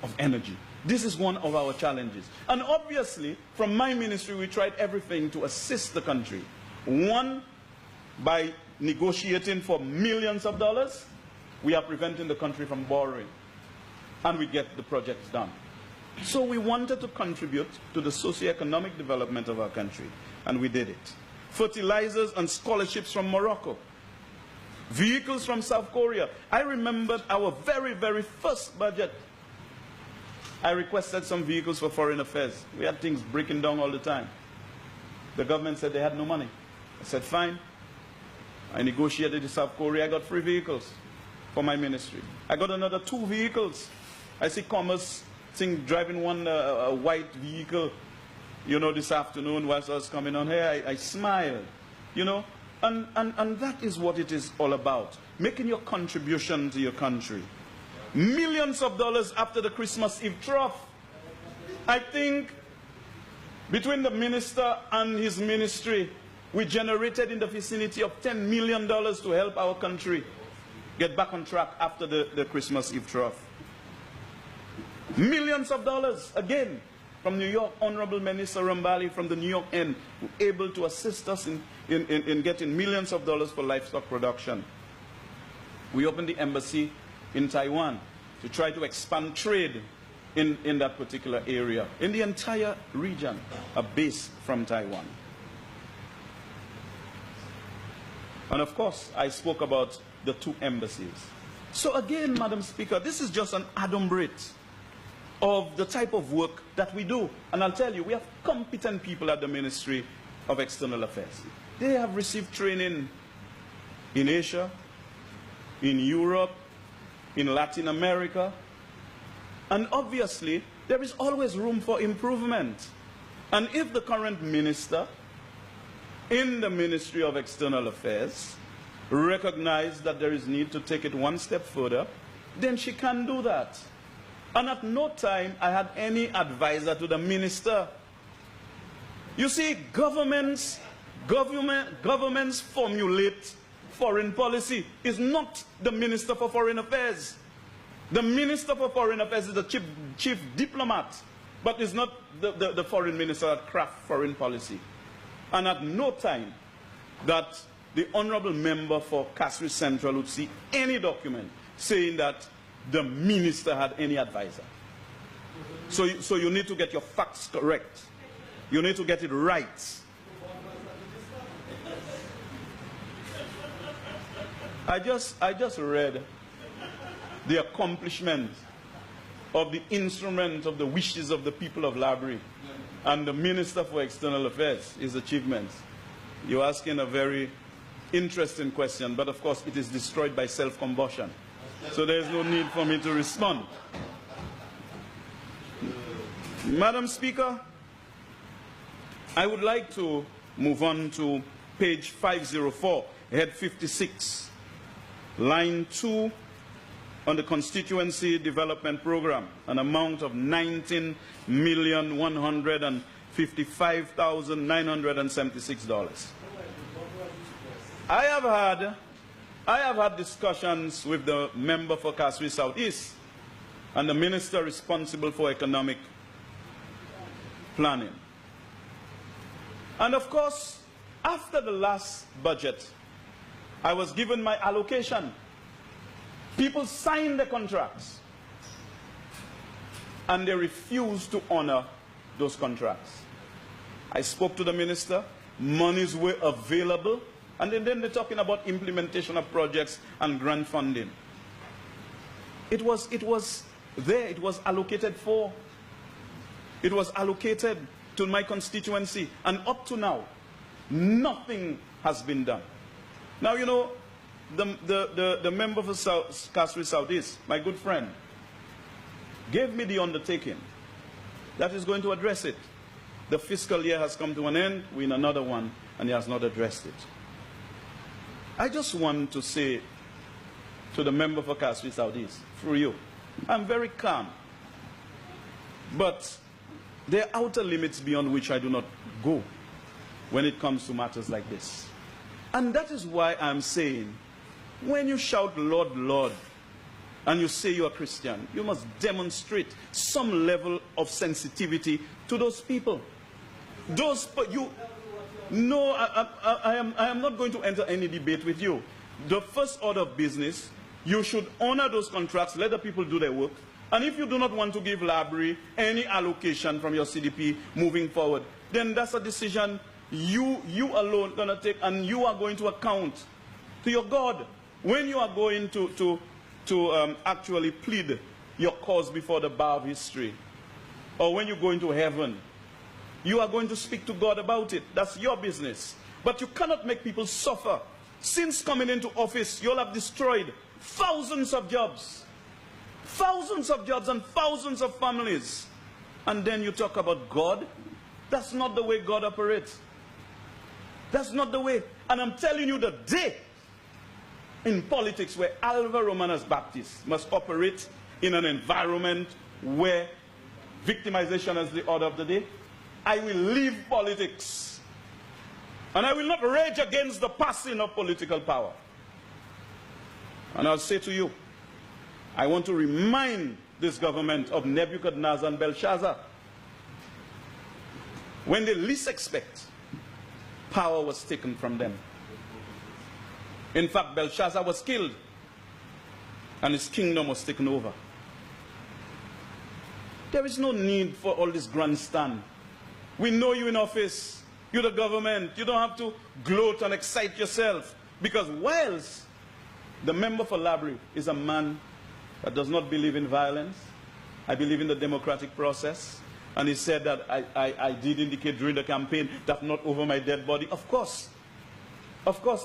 of energy. This is one of our challenges. And obviously, from my ministry, we tried everything to assist the country. One, by negotiating for millions of dollars, we are preventing the country from borrowing. And we get the projects done. So we wanted to contribute to the socio-economic development of our country, and we did it. Fertilizers and scholarships from Morocco. Vehicles from South Korea. I remembered our very, very first budget. I requested some vehicles for foreign affairs. We had things breaking down all the time. The government said they had no money. I said, fine. I negotiated with South Korea. I got 3 vehicles for my ministry. I got another 2 vehicles. I see Commerce think, driving one a white vehicle, you know, this afternoon whilst I was coming on here. I smiled, you know. And that is what it is all about, making your contribution to your country. Millions of dollars after the Christmas Eve trough. I think between the minister and his ministry, we generated in the vicinity of $10 million to help our country get back on track after the Christmas Eve trough. Millions of dollars, again, from New York. Honorable Minister Rambali from the New York end, able to assist us in getting millions of dollars for livestock production. We opened the embassy in Taiwan to try to expand trade in that particular area, in the entire region, a base from Taiwan. And of course, I spoke about the 2 embassies. So again, Madam Speaker, this is just an adumbrate of the type of work that we do. And I'll tell you, we have competent people at the Ministry of External Affairs. They have received training in Asia, in Europe, in Latin America. And obviously, there is always room for improvement. And if the current minister in the Ministry of External Affairs recognizes that there is need to take it one step further, then she can do that. And at no time I had any advisor to the minister. You see, governments formulate foreign policy. It's not the Minister for Foreign Affairs. The Minister for Foreign Affairs is the chief diplomat, but is not the foreign minister that crafts foreign policy. And at no time that the honorable member for Kasri Central would see any document saying that the minister had any advisor. So you need to get your facts correct. You need to get it right. I just read the accomplishment of the instrument of the wishes of the people of Laborie and the Minister for External Affairs, his achievements. You're asking a very interesting question, but of course it is destroyed by self-combustion. So there is no need for me to respond. Madam Speaker, I would like to move on to page 504, head 56, line 2, on the Constituency Development Program, an amount of $19,155,976. I have had discussions with the member for Kasri Southeast and the minister responsible for economic planning. And of course, after the last budget, I was given my allocation. People signed the contracts, and they refused to honor those contracts. I spoke to the minister, monies were available, and then they're talking about implementation of projects and grant funding. It was there, it was allocated for. It was allocated to my constituency, and up to now, nothing has been done. Now, you know, the member for Kasri Southeast, my good friend, gave me the undertaking that is going to address it. The fiscal year has come to an end, we're in another one, and he has not addressed it. I just want to say to the member for Kasri Southeast, through you, I'm very calm. But there are outer limits beyond which I do not go when it comes to matters like this. And that is why I'm saying, when you shout, Lord, Lord, and you say you're a Christian, you must demonstrate some level of sensitivity to those people. No, I am not going to enter any debate with you. The first order of business, you should honor those contracts, let the people do their work. And if you do not want to give Laborie any allocation from your CDP moving forward, then that's a decision you alone going to take, and you are going to account to your God when you are going to actually plead your cause before the bar of history, or when you go into heaven. You are going to speak to God about it. That's your business. But you cannot make people suffer. Since coming into office, you'll have destroyed thousands of jobs. Thousands of jobs and thousands of families. And then you talk about God? That's not the way God operates. That's not the way. And I'm telling you, the day in politics where Alva Romanas Baptiste must operate in an environment where victimization is the order of the day, I will leave politics. And I will not rage against the passing of political power. And I'll say to you, I want to remind this government of Nebuchadnezzar and Belshazzar. When they least expect, power was taken from them. In fact, Belshazzar was killed, and his kingdom was taken over. There is no need for all this grandstand. We know you in office. You're the government. You don't have to gloat and excite yourself. Because whilst the member for Laborie is a man that does not believe in violence, I believe in the democratic process. And he said that I did indicate during the campaign that not over my dead body. Of course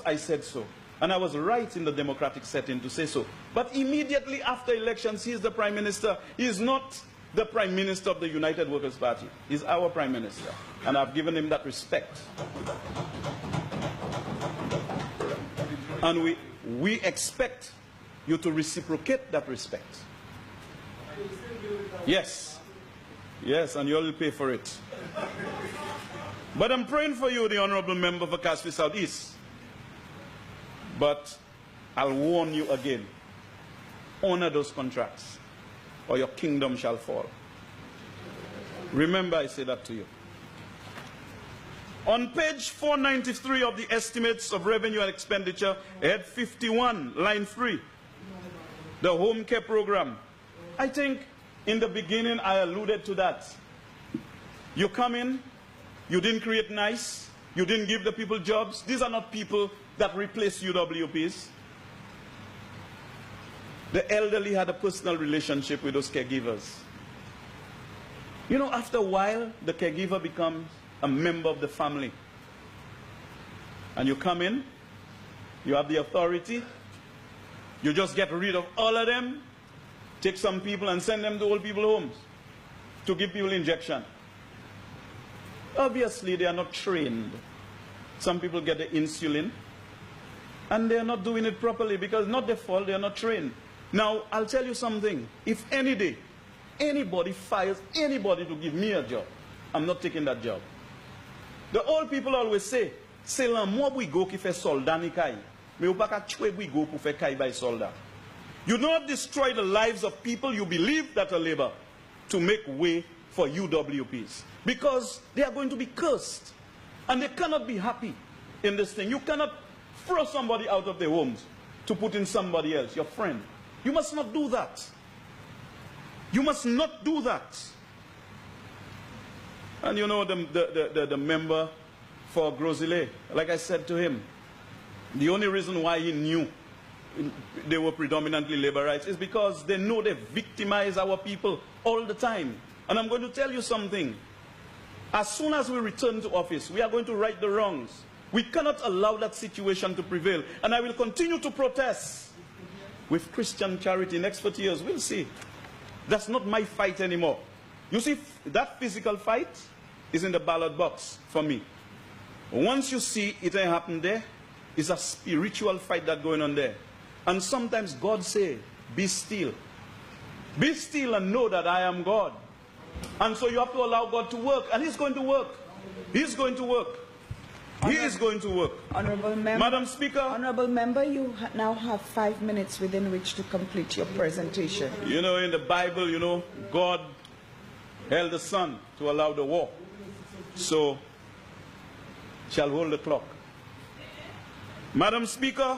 I said so. And I was right in the democratic setting to say so. But immediately after elections, he is the prime minister. He is not the prime minister of the United Workers' Party. He's our prime minister. And I've given him that respect. And we expect you to reciprocate that respect. Yes. Yes, and you all will pay for it. But I'm praying for you, the honorable member for Caspi South East. But I'll warn you again. Honor those contracts, or your kingdom shall fall. Remember, I say that to you. On page 493 of the estimates of revenue and expenditure, head 51, line 3, the home care program. I think in the beginning I alluded to that. You come in, you didn't create nice, you didn't give the people jobs. These are not people that replace UWPs. The elderly had a personal relationship with those caregivers. You know, after a while, the caregiver becomes a member of the family. And you come in, you have the authority, you just get rid of all of them, take some people and send them to old people homes to give people injection. Obviously, they are not trained. Some people get the insulin, and they are not doing it properly because not their fault, they are not trained. Now, I'll tell you something. If any day, anybody fires anybody to give me a job, I'm not taking that job. The old people always say, "C'est là moi we go qui fait soldat ni kai, mais ou pas ka chwe we go pour faire kai by soldat." You do not destroy the lives of people you believe that are labor to make way for UWPs, because they are going to be cursed, and they cannot be happy in this thing. You cannot throw somebody out of their homes to put in somebody else, your friend. You must not do that. You must not do that. And you know, the member for Grosile, like I said to him, the only reason why he knew they were predominantly laborites is because they know they victimize our people all the time. And I'm going to tell you something. As soon as we return to office, we are going to right the wrongs. We cannot allow that situation to prevail. And I will continue to protest with Christian charity next 40 years. We'll see. That's not my fight anymore. You see, that physical fight is in the ballot box for me. Once you see it ain't happened there, it's a spiritual fight that's going on there. And sometimes God say, be still. Be still and know that I am God. And so you have to allow God to work. And He's going to work. He's going to work. He is going to work. Honorable Member, Madam Speaker. Honorable Member, you now have 5 minutes within which to complete your presentation. You know, in the Bible, you know, God held the sun to allow the war. So, shall hold the clock. Madam Speaker,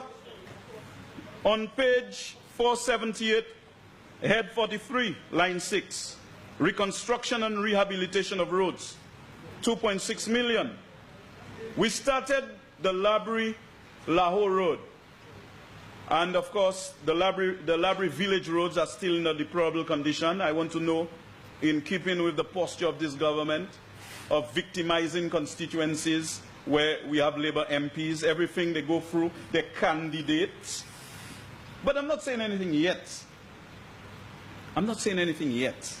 on page 478, head 43, line 6, reconstruction and rehabilitation of roads, 2.6 million. We started the Laborie-Lahore Road. And of course, the Laborie village roads are still in a deplorable condition. I want to know, in keeping with the posture of this government, of victimizing constituencies where we have Labour MPs, everything they go through, they're candidates. But I'm not saying anything yet. I'm not saying anything yet.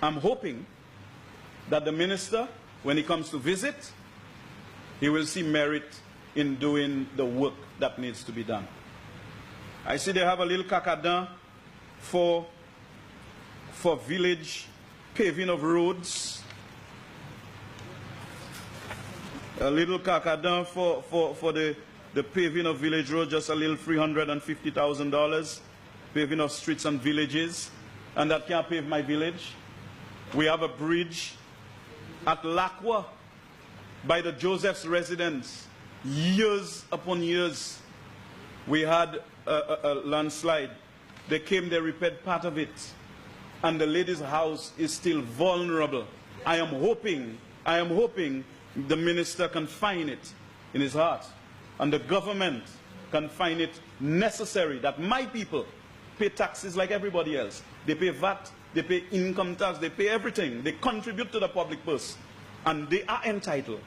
I'm hoping that the minister, when he comes to visit, he will see merit in doing the work that needs to be done. I see they have a little cacadan for village paving of roads. A little cacadan for the paving of village roads, just a little $350,000. Paving of streets and villages. And that can't pave my village. We have a bridge at Lakwa by the Joseph's residence. Years upon years, we had a landslide. They came, they repaired part of it. And the lady's house is still vulnerable. I am hoping the minister can find it in his heart. And the government can find it necessary that my people pay taxes like everybody else. They pay VAT, they pay income tax, they pay everything. They contribute to the public purse. And they are entitled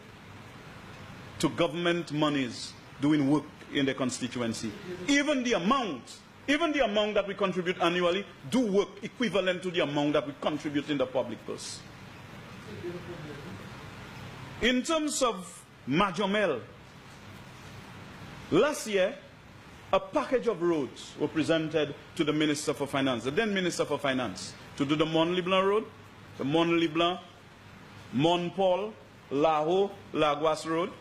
to government monies doing work in the constituency. Even the amount that we contribute annually do work equivalent to the amount that we contribute in the public purse. In terms of Majomel, last year, a package of roads were presented to the Minister for Finance, the then Minister for Finance, to do the Mont-Leblanc Road, the Mont-Leblanc, Mont-Paul, Laho, Laguas Road,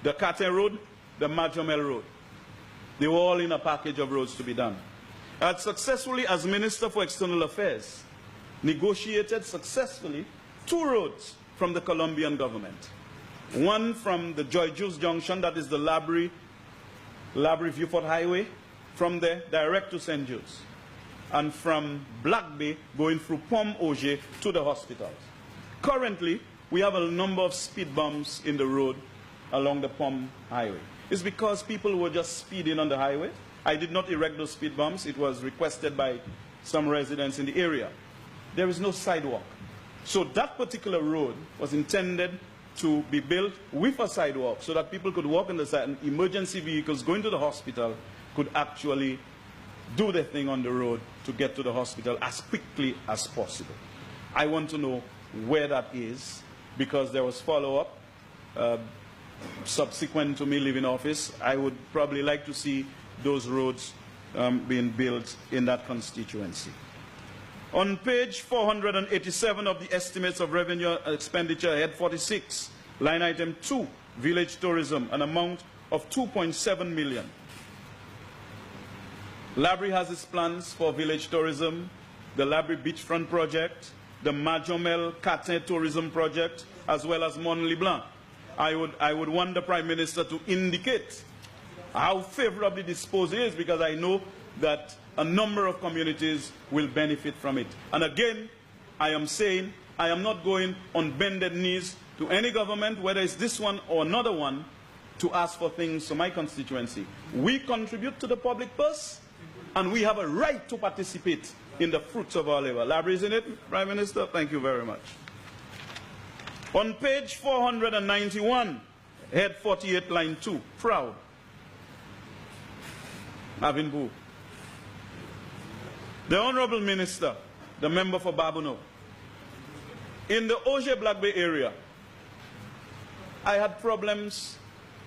the Catin Road, the Majomel Road. They were all in a package of roads to be done. I had successfully, as Minister for External Affairs, negotiated successfully 2 roads from the Colombian government. One from the Joy Juice Junction, that is the Laborie Viewport Highway, from there direct to St. Jude's. And from Black Bay, going through Pom Auger to the hospitals. Currently, we have a number of speed bumps in the road along the Pom Highway. It's because people were just speeding on the highway. I did not erect those speed bumps. It was requested by some residents in the area. There is no sidewalk. So that particular road was intended to be built with a sidewalk so that people could walk on the side and emergency vehicles going to the hospital could actually do their thing on the road to get to the hospital as quickly as possible. I want to know where that is because there was follow-up subsequent to me leaving office. I would probably like to see those roads being built in that constituency. On page 487 of the estimates of revenue and expenditure, head 46, line item 2, village tourism, an amount of 2.7 million. Laborie has its plans for village tourism, the Laborie beachfront project, the Majomel Catin tourism project, as well as Mont-Leblanc. I would want the Prime Minister to indicate how favorably disposed he is, because I know that a number of communities will benefit from it. And again, I am saying I am not going on bended knees to any government, whether it's this one or another one, to ask for things to my constituency. We contribute to the public purse, and we have a right to participate in the fruits of our labor. Laborie, isn't it, Prime Minister? Thank you very much. On page 491, head 48, line 2, proud. Avinbu. The Honorable Minister, the member for Babuno. In the Auger Black Bay area, I had problems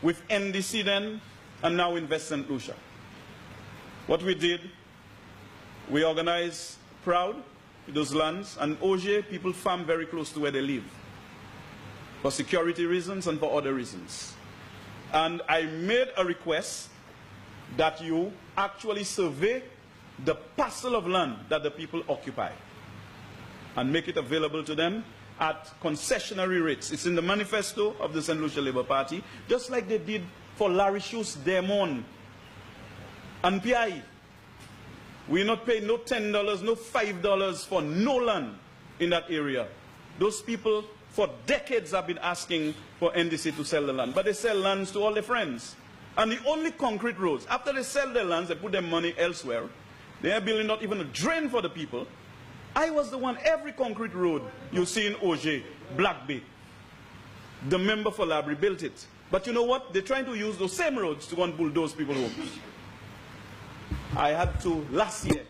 with NDC then, and now Invest St. Lucia. What we did, we organized Proud, those lands, and Auger, people farm very close to where they live, for security reasons and for other reasons. And I made a request that you actually survey the parcel of land that the people occupy and make it available to them at concessionary rates. It's in the manifesto of the St. Lucia Labour Party, just like they did for Larishus, Demon, and PI. We're not paying no $10, no $5 for no land in that area. Those people for decades have been asking for NDC to sell the land, but they sell lands to all their friends. And the only concrete roads, after they sell their lands, they put their money elsewhere. They are building not even a drain for the people. I was the one, every concrete road you see in Auger, Black Bay, the member for Laborie built it. But you know what? They're trying to use those same roads to go and bulldoze people's homes. I had to, last year,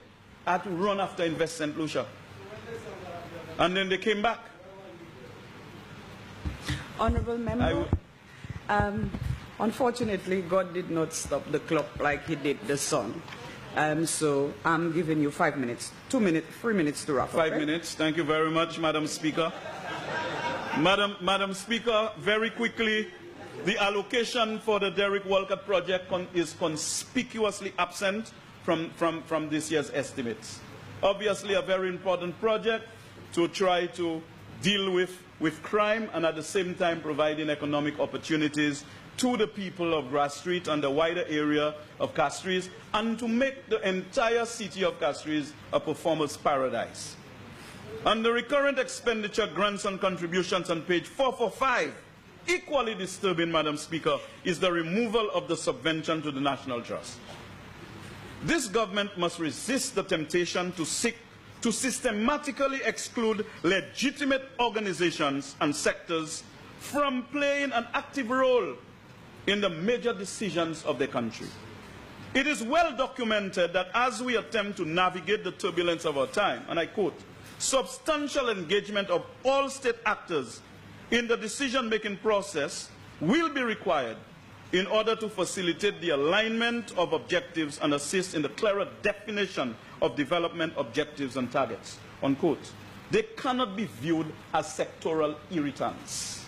I had to run after Invest St. Lucia. And then they came back. Honourable Member, unfortunately, God did not stop the clock like he did the sun. So I'm giving you 5 minutes, 2 minutes, 3 minutes to wrap up. 5 minutes. Thank you very much, Madam Speaker. Madam Speaker, very quickly, the allocation for the Derrick Walcott project is conspicuously absent from this year's estimates. Obviously, a very important project to try to deal with crime and at the same time providing economic opportunities to the people of Grassstreet and the wider area of Castries, and to make the entire city of Castries a performer's paradise. And the recurrent expenditure grants and contributions on page 445, equally disturbing, Madam Speaker, is the removal of the subvention to the National Trust. This government must resist the temptation to seek to systematically exclude legitimate organizations and sectors from playing an active role in the major decisions of the country. It is well documented that as we attempt to navigate the turbulence of our time, and I quote, substantial engagement of all state actors in the decision-making process will be required in order to facilitate the alignment of objectives and assist in the clearer definition of development objectives and targets, unquote. They cannot be viewed as sectoral irritants.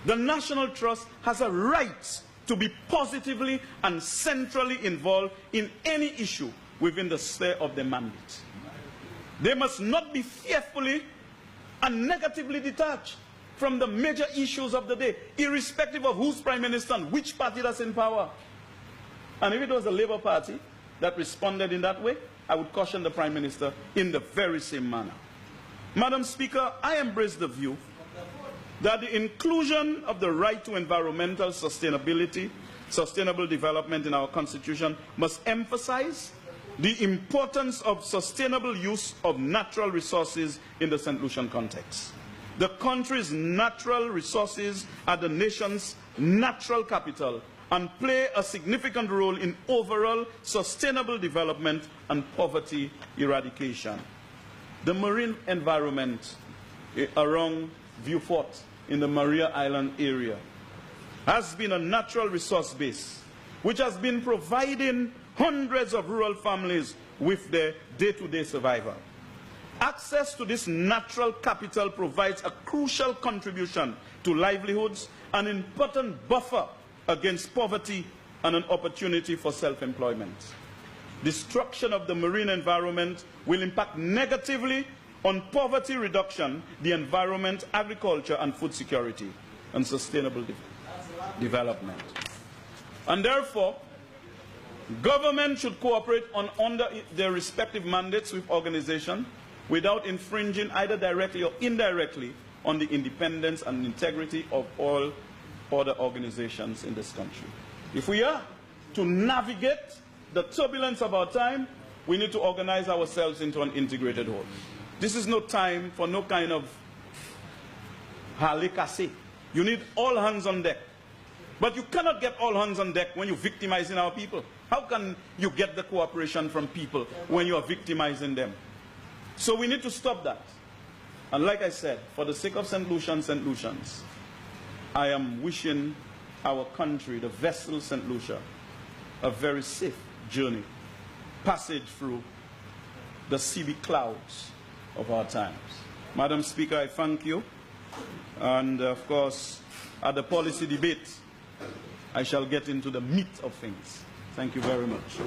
The National Trust has a right to be positively and centrally involved in any issue within the sphere of their mandate. They must not be fearfully and negatively detached from the major issues of the day, irrespective of who's Prime Minister and which party that's in power. And if it was the Labour Party that responded in that way, I would caution the Prime Minister in the very same manner. Madam Speaker, I embrace the view that the inclusion of the right to environmental sustainability, sustainable development in our Constitution must emphasize the importance of sustainable use of natural resources in the St. Lucian context. The country's natural resources are the nation's natural capital and play a significant role in overall sustainable development and poverty eradication. The marine environment around Vieux-Fort in the Maria Island area has been a natural resource base which has been providing hundreds of rural families with their day-to-day survival. Access to this natural capital provides a crucial contribution to livelihoods, an important buffer against poverty, and an opportunity for self-employment. Destruction of the marine environment will impact negatively on poverty reduction, the environment, agriculture, and food security, and sustainable development. And therefore, government should cooperate under their respective mandates with organizations without infringing either directly or indirectly on the independence and integrity of all other organizations in this country. If we are to navigate the turbulence of our time, we need to organize ourselves into an integrated whole. This is no time for no kind of halikasi. You need all hands on deck. But you cannot get all hands on deck when you're victimizing our people. How can you get the cooperation from people when you are victimizing them? So we need to stop that. And like I said, for the sake of St. Lucians, I am wishing our country, the vessel St. Lucia, a very safe journey, passage through the CB clouds of our times. Madam Speaker, I thank you. And of course, at the policy debate, I shall get into the meat of things. Thank you very much.